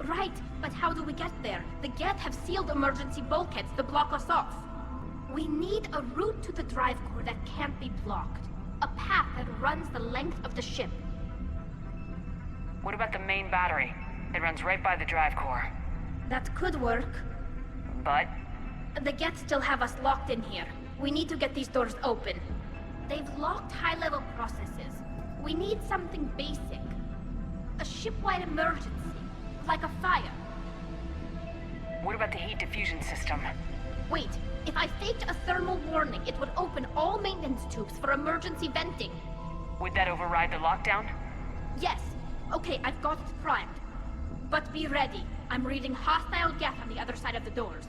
Right, but how do we get there? The Geth have sealed emergency bulkheads to block us off. We need a route to the drive core that can't be blocked. A path that runs the length of the ship. What about the main battery? It runs right by the drive core. That could work. But? The Geth still have us locked in here. We need to get these doors open. They've locked high-level processes. We need something basic. A ship-wide emergency. Like a fire. What about the heat diffusion system? Wait, if I faked a thermal warning, it would open all maintenance tubes for emergency venting. Would that override the lockdown? Yes. Okay, I've got it primed. But be ready. I'm reading hostile Geth on the other side of the doors.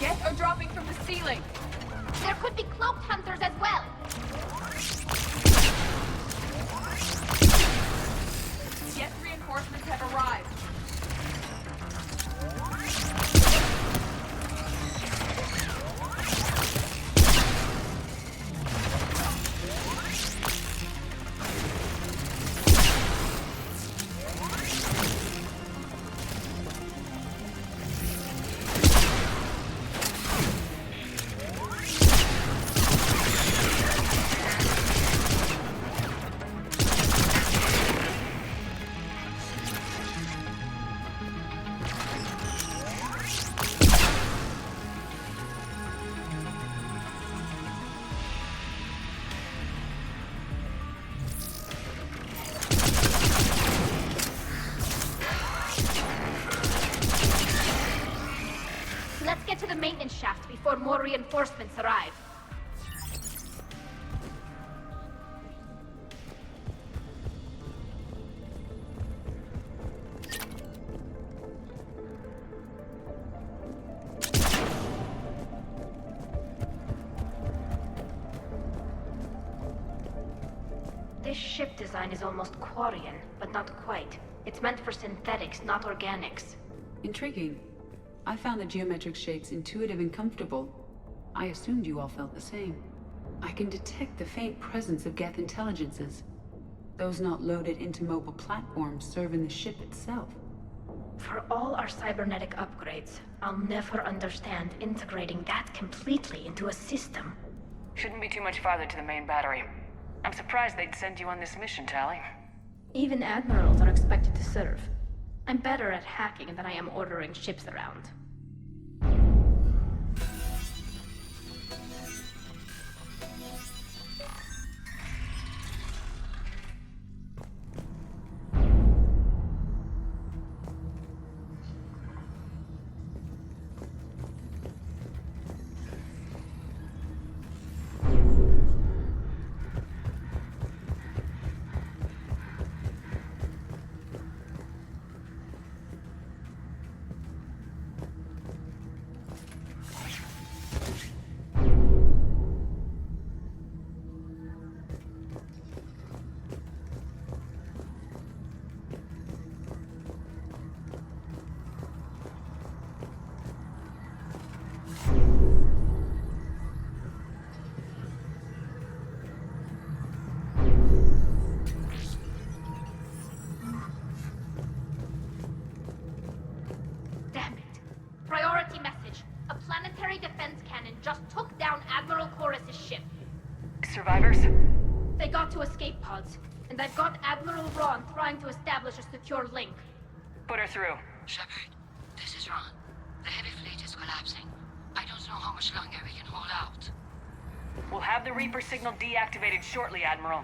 Geth are dropping from the ceiling! There could be cloaked hunters as well! Geth reinforcements have arrived. Let's get to the maintenance shaft before more reinforcements arrive. This ship design is almost Quarian, but not quite. It's meant for synthetics, not organics. Intriguing. I found the geometric shapes intuitive and comfortable. I assumed you all felt the same. I can detect the faint presence of Geth intelligences. Those not loaded into mobile platforms serve in the ship itself. For all our cybernetic upgrades, I'll never understand integrating that completely into a system. Shouldn't be too much farther to the main battery. I'm surprised they'd send you on this mission, Tali. Even admirals are expected to serve. I'm better at hacking than I am ordering ships around. Damn it. Priority message. A planetary defense cannon just took down Admiral Chorus's ship. Survivors? They got to escape pods, and I've got Admiral Ron trying to establish a secure link. Put her through. Shepard, this is Ron. The heavy fleet is collapsing. I don't know how much longer we can hold out. We'll have the Reaper signal deactivated shortly, Admiral.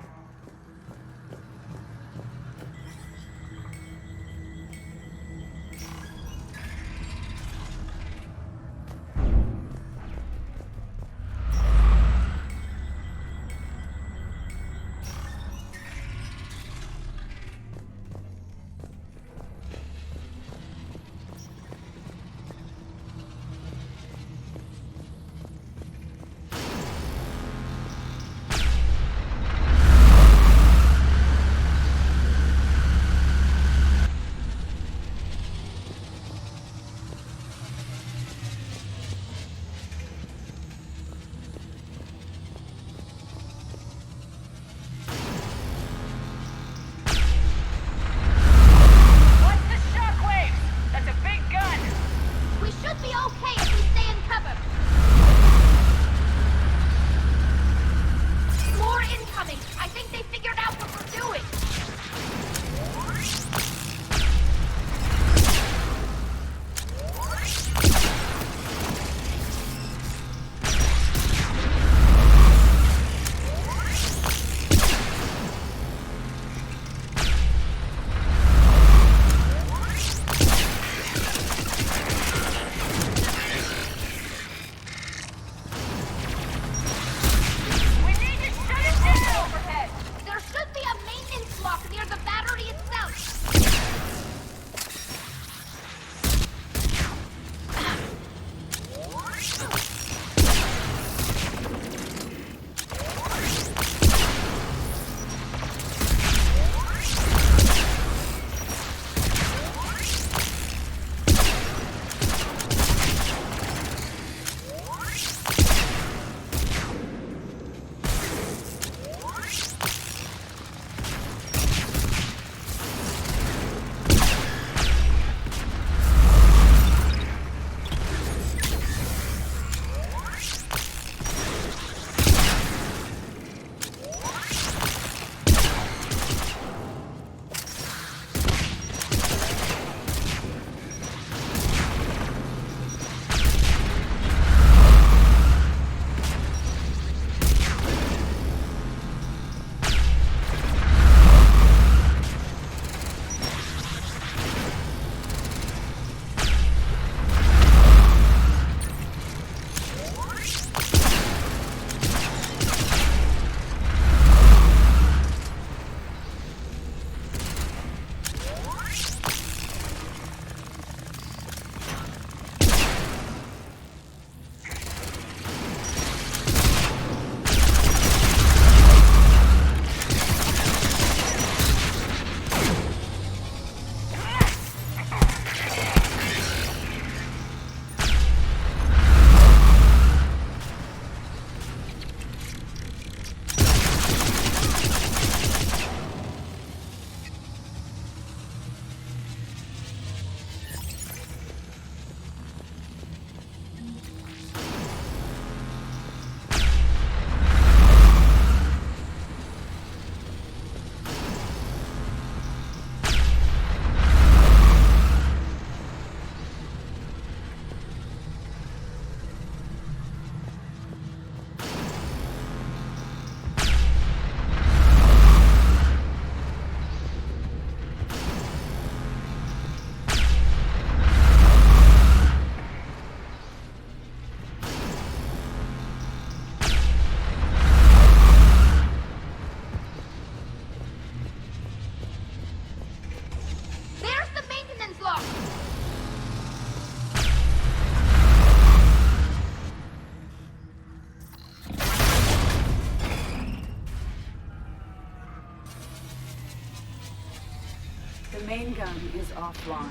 gun is offline.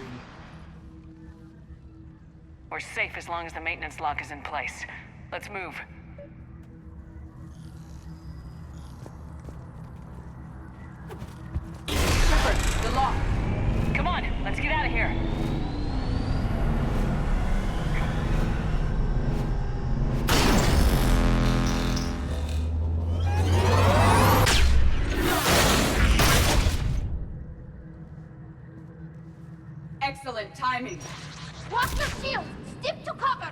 We're safe as long as the maintenance lock is in place. Let's move. Shepard, the lock! Come on, let's get out of here. Excellent timing. Watch your shield! Stick to cover!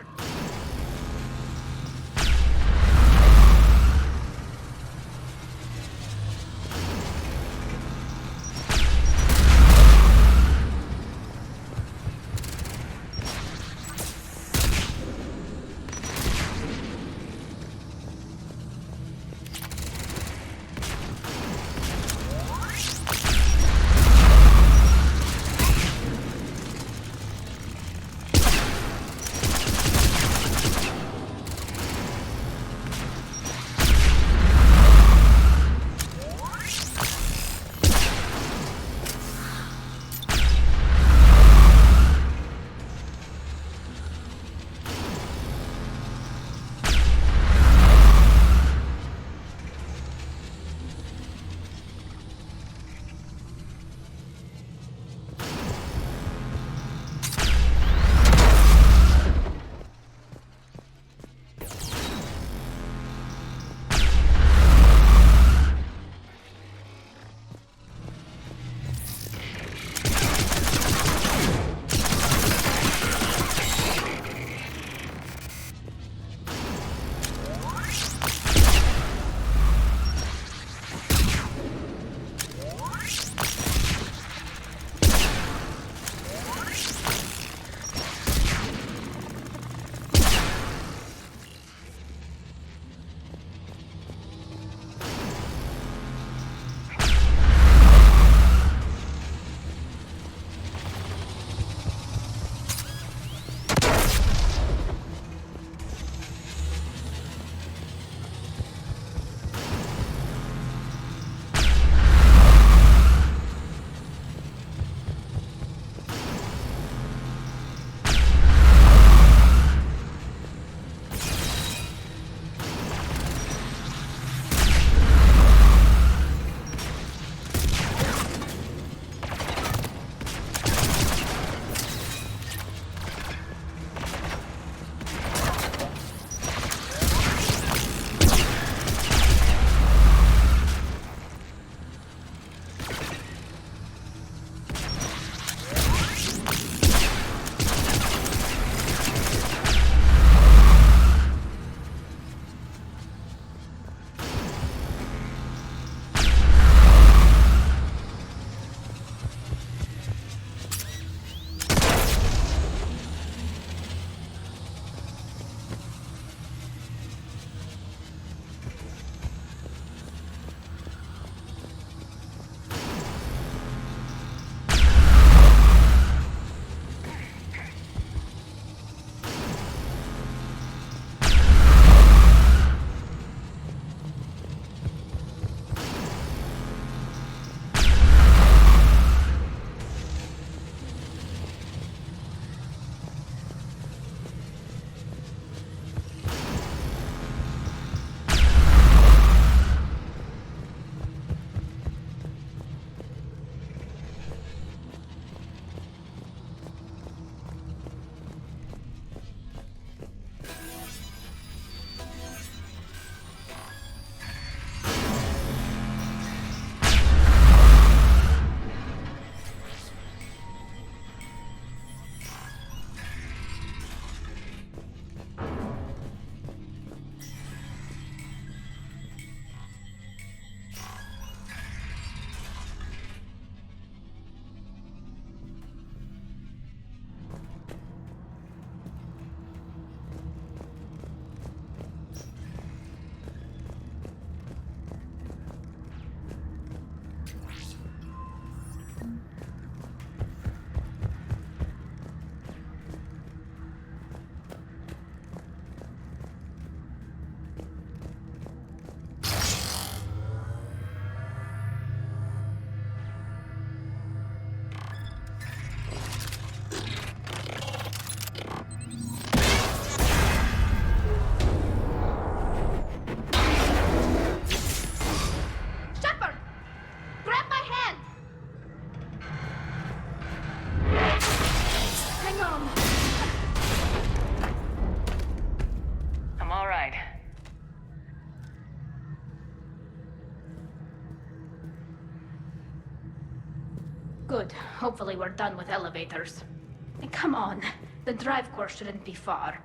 Good. Hopefully we're done with elevators. And come on, the drive course shouldn't be far.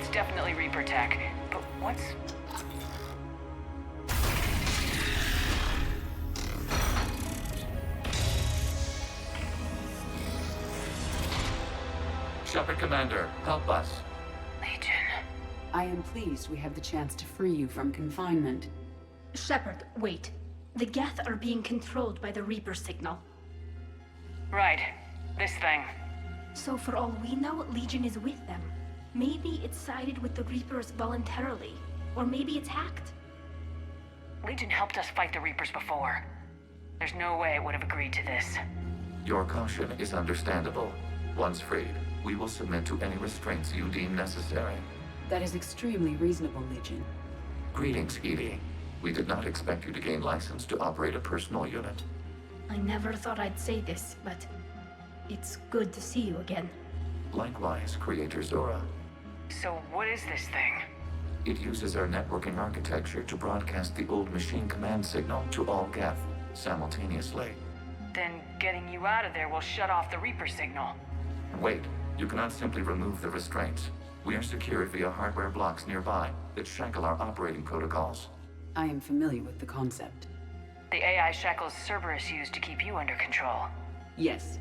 It's definitely Reaper tech, but what's... Shepard Commander, help us. Legion. I am pleased we have the chance to free you from confinement. Shepard, wait. The Geth are being controlled by the Reaper signal. Right. This thing. So for all we know, Legion is with them. Maybe it's sided with the Reapers voluntarily. Or maybe it's hacked. Legion helped us fight the Reapers before. There's no way it would have agreed to this. Your caution is understandable. Once freed, we will submit to any restraints you deem necessary. That is extremely reasonable, Legion. Greetings, EDI. We did not expect you to gain license to operate a personal unit. I never thought I'd say this, but it's good to see you again. Likewise, Creator Zora. So what is this thing? It uses our networking architecture to broadcast the old machine command signal to all Geth simultaneously. Then getting you out of there will shut off the Reaper signal. Wait, you cannot simply remove the restraints. We are secured via hardware blocks nearby that shackle our operating protocols. I am familiar with the concept. The AI shackles Cerberus used to keep you under control. Yes.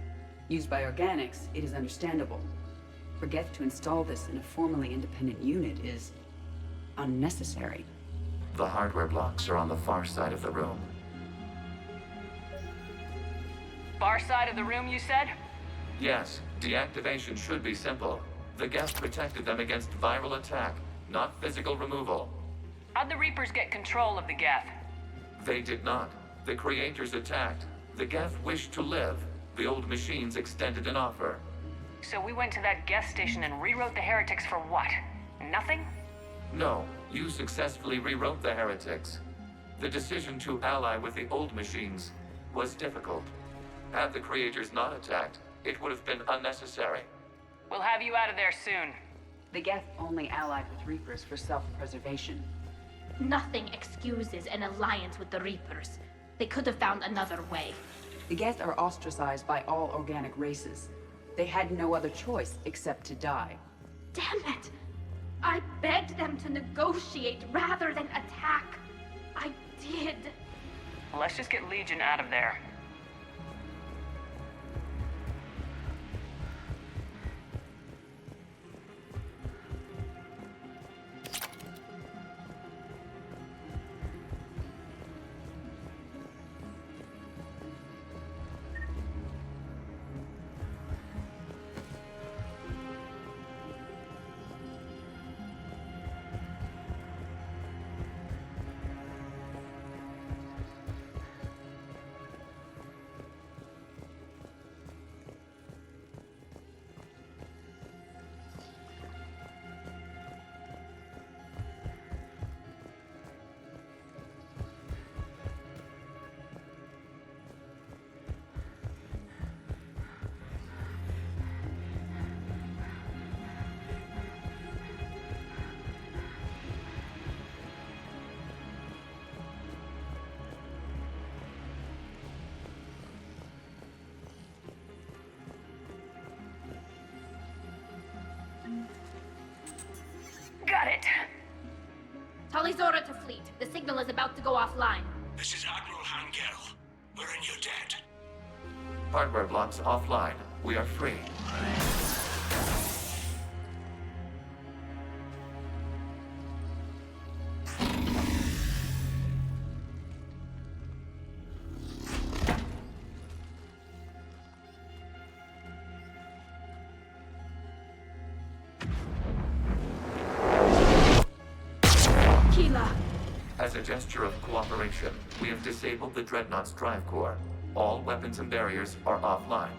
Used by organics, it is understandable. For Geth to install this in a formally independent unit is unnecessary. The hardware blocks are on the far side of the room. Far side of the room, you said? Yes, deactivation should be simple. The Geth protected them against viral attack, not physical removal. How'd the Reapers get control of the Geth? They did not. The Creators attacked. The Geth wished to live. The old machines extended an offer. So we went to that Geth station and rewrote the heretics for what? Nothing? No, you successfully rewrote the heretics. The decision to ally with the old machines was difficult. Had the Creators not attacked, it would have been unnecessary. We'll have you out of there soon. The Geth only allied with Reapers for self-preservation. Nothing excuses an alliance with the Reapers. They could have found another way. The Geth are ostracized by all organic races. They had no other choice except to die. Damn it! I begged them to negotiate rather than attack. I did. Let's just get Legion out of there. Got it. Talizora to fleet. The signal is about to go offline. This is Admiral Hangel. We're in your debt. Hardware blocks offline. We are free. a gesture of cooperation, we have disabled the Dreadnought's drive core. All weapons and barriers are offline.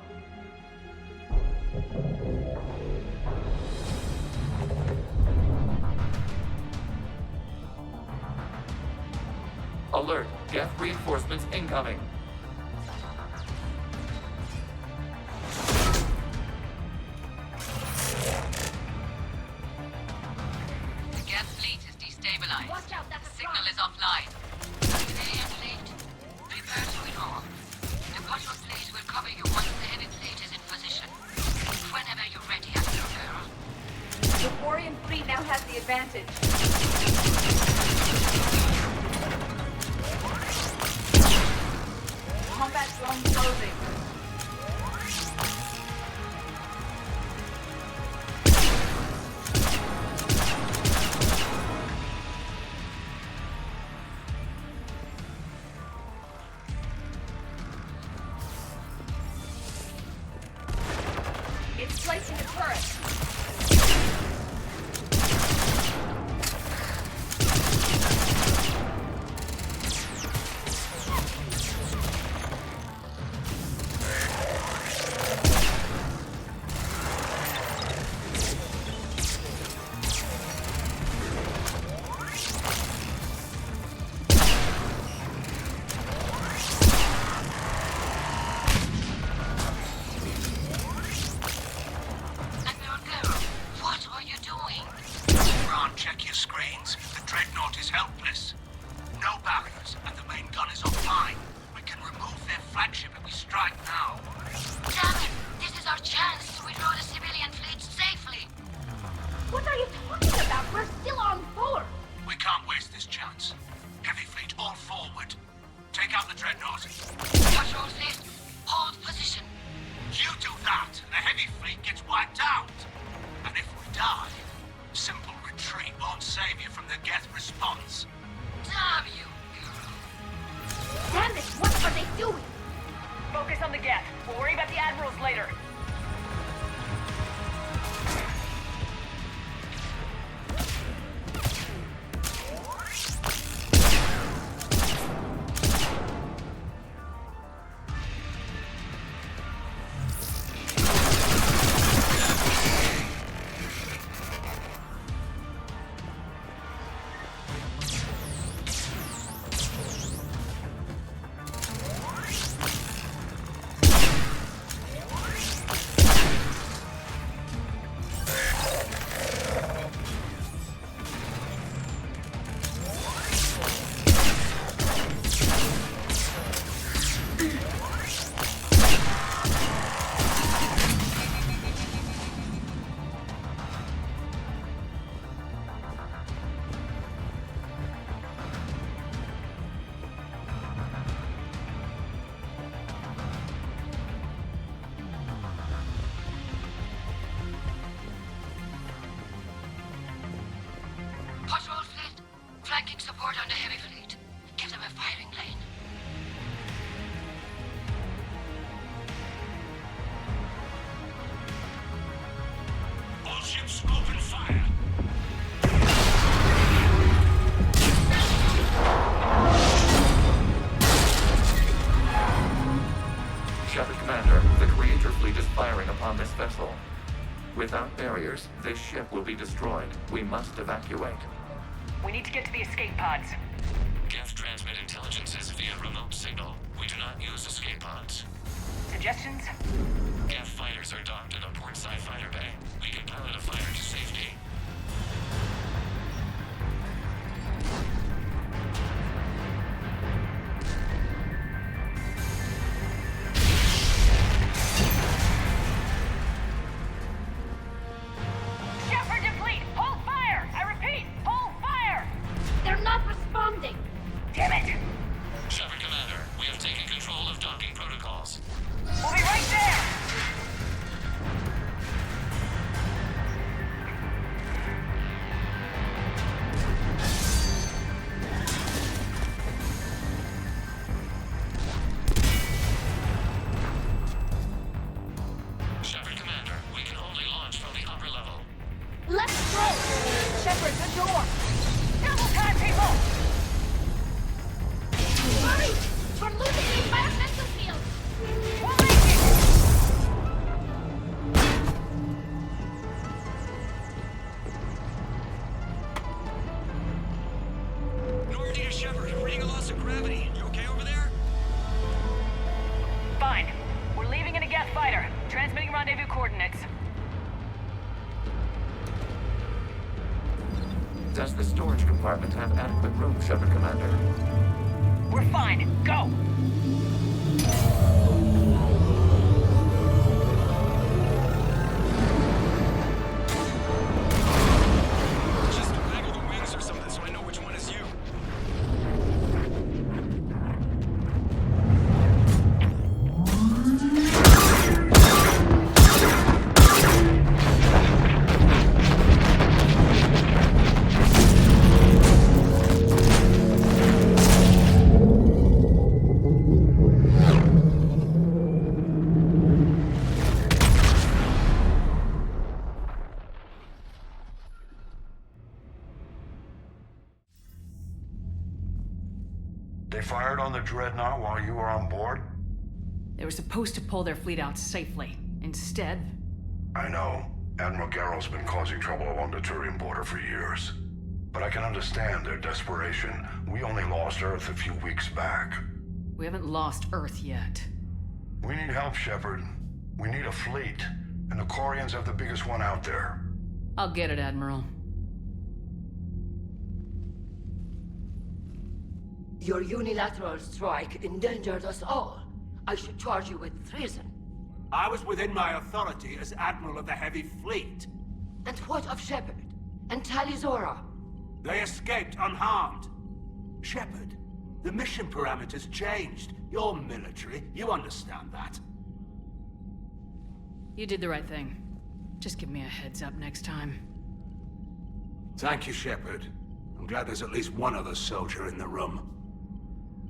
Alert! Geth reinforcements incoming! The Geth fleet is destabilized. Watch out, the signal is offline. Alien fleet, prepare to withdraw. The Quattro fleet will cover you once the heavy fleet is in position. Whenever you're ready, Admiral. The Quarian fleet now has the advantage. Combat drone closing. It's placing a turret. Check your screens. The Dreadnought is helpless. No barriers, and the main gun is offline. We can remove their flagship if we strike now. Damn it! This is our chance to withdraw the civilian fleet safely. What are you talking about? We're still on board. We can't waste this chance. Heavy fleet all forward. Take out the Dreadnought. Patrol fleet, hold position. You do that, and the heavy fleet gets wiped out. And if we die, simple retreat won't save you from the Geth response. Damn you! Damn it! What are they doing? Focus on the Geth. We'll worry about the Admirals later. Patrol fleet, flanking support on the heavy fleet. Give them a firing lane. All ships open fire. Shepard Commander, the Creator fleet is firing upon this vessel. Without barriers, this ship will be destroyed. We must evacuate. We need to get to the escape pods. Geth transmit intelligences via remote signal. We do not use escape pods. Suggestions? Geth fighters are docked in a portside fighter bay. We can pilot a fighter to safety. Shepard to fleet! Hold fire! I repeat, hold fire! They're not responding. Damn it! Shepard Commander, we have taken control of docking protocols. We'll be right there! Shepard, Commander. We're fine. Go! Just waggle the wings or something so I know which one is you. They fired on the Dreadnought while you were on board? They were supposed to pull their fleet out safely. Instead... I know. Admiral Garrel's been causing trouble along the Turian border for years. But I can understand their desperation. We only lost Earth a few weeks back. We haven't lost Earth yet. We need help, Shepard. We need a fleet. And the Quarians have the biggest one out there. I'll get it, Admiral. Your unilateral strike endangered us all. I should charge you with treason. I was within my authority as Admiral of the Heavy Fleet. And what of Shepard? And Talizora? They escaped unharmed. Shepard, the mission parameters changed. You're military, you understand that. You did the right thing. Just give me a heads up next time. Thank you, Shepard. I'm glad there's at least one other soldier in the room.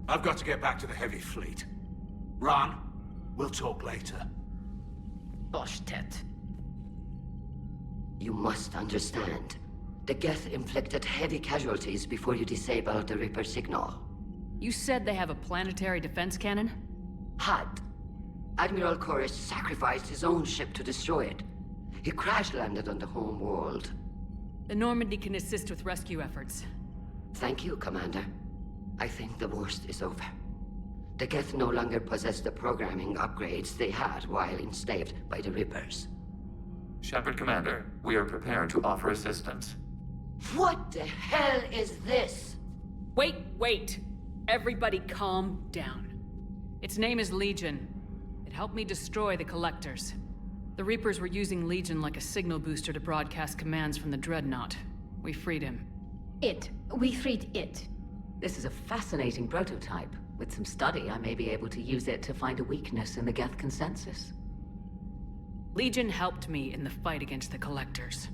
I've got to get back to the Heavy Fleet. Ron, we'll talk later. Boshtet. You must understand. The Geth inflicted heavy casualties before you disabled the Reaper signal. You said they have a planetary defense cannon? Had. Admiral Koris sacrificed his own ship to destroy it. He crash-landed on the home world. The Normandy can assist with rescue efforts. Thank you, Commander. I think the worst is over. The Geth no longer possess the programming upgrades they had while enslaved by the Reapers. Shepard, Commander, we are prepared to offer assistance. What the hell is this? Wait! Everybody calm down. Its name is Legion. It helped me destroy the Collectors. The Reapers were using Legion like a signal booster to broadcast commands from the Dreadnought. We freed him. We freed it. This is a fascinating prototype. With some study, I may be able to use it to find a weakness in the Geth consensus. Legion helped me in the fight against the Collectors.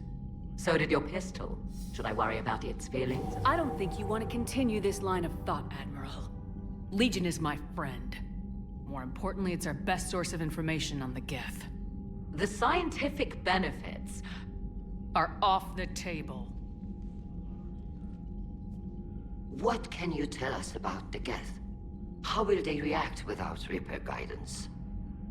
So did your pistol. Should I worry about its feelings? I don't think you want to continue this line of thought, Admiral. Legion is my friend. More importantly, it's our best source of information on the Geth. The scientific benefits are off the table. What can you tell us about the Geth? How will they react without Reaper guidance?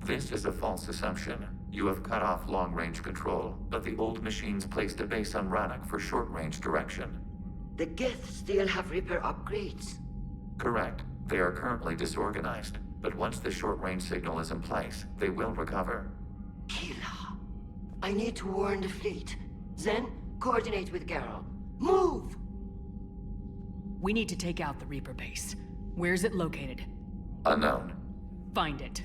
This is a false assumption. You have cut off long-range control, but the old machines placed a base on Rannoch for short-range direction. The Geth still have Reaper upgrades? Correct. They are currently disorganized, but once the short-range signal is in place, they will recover. Kila, I need to warn the fleet. Then, coordinate with Garrel. Move! We need to take out the Reaper base. Where's it located? Unknown. Find it.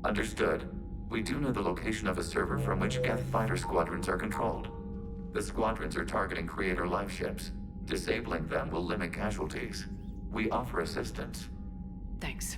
Understood. We do know the location of a server from which Geth fighter squadrons are controlled. The squadrons are targeting Creator life ships. Disabling them will limit casualties. We offer assistance. Thanks.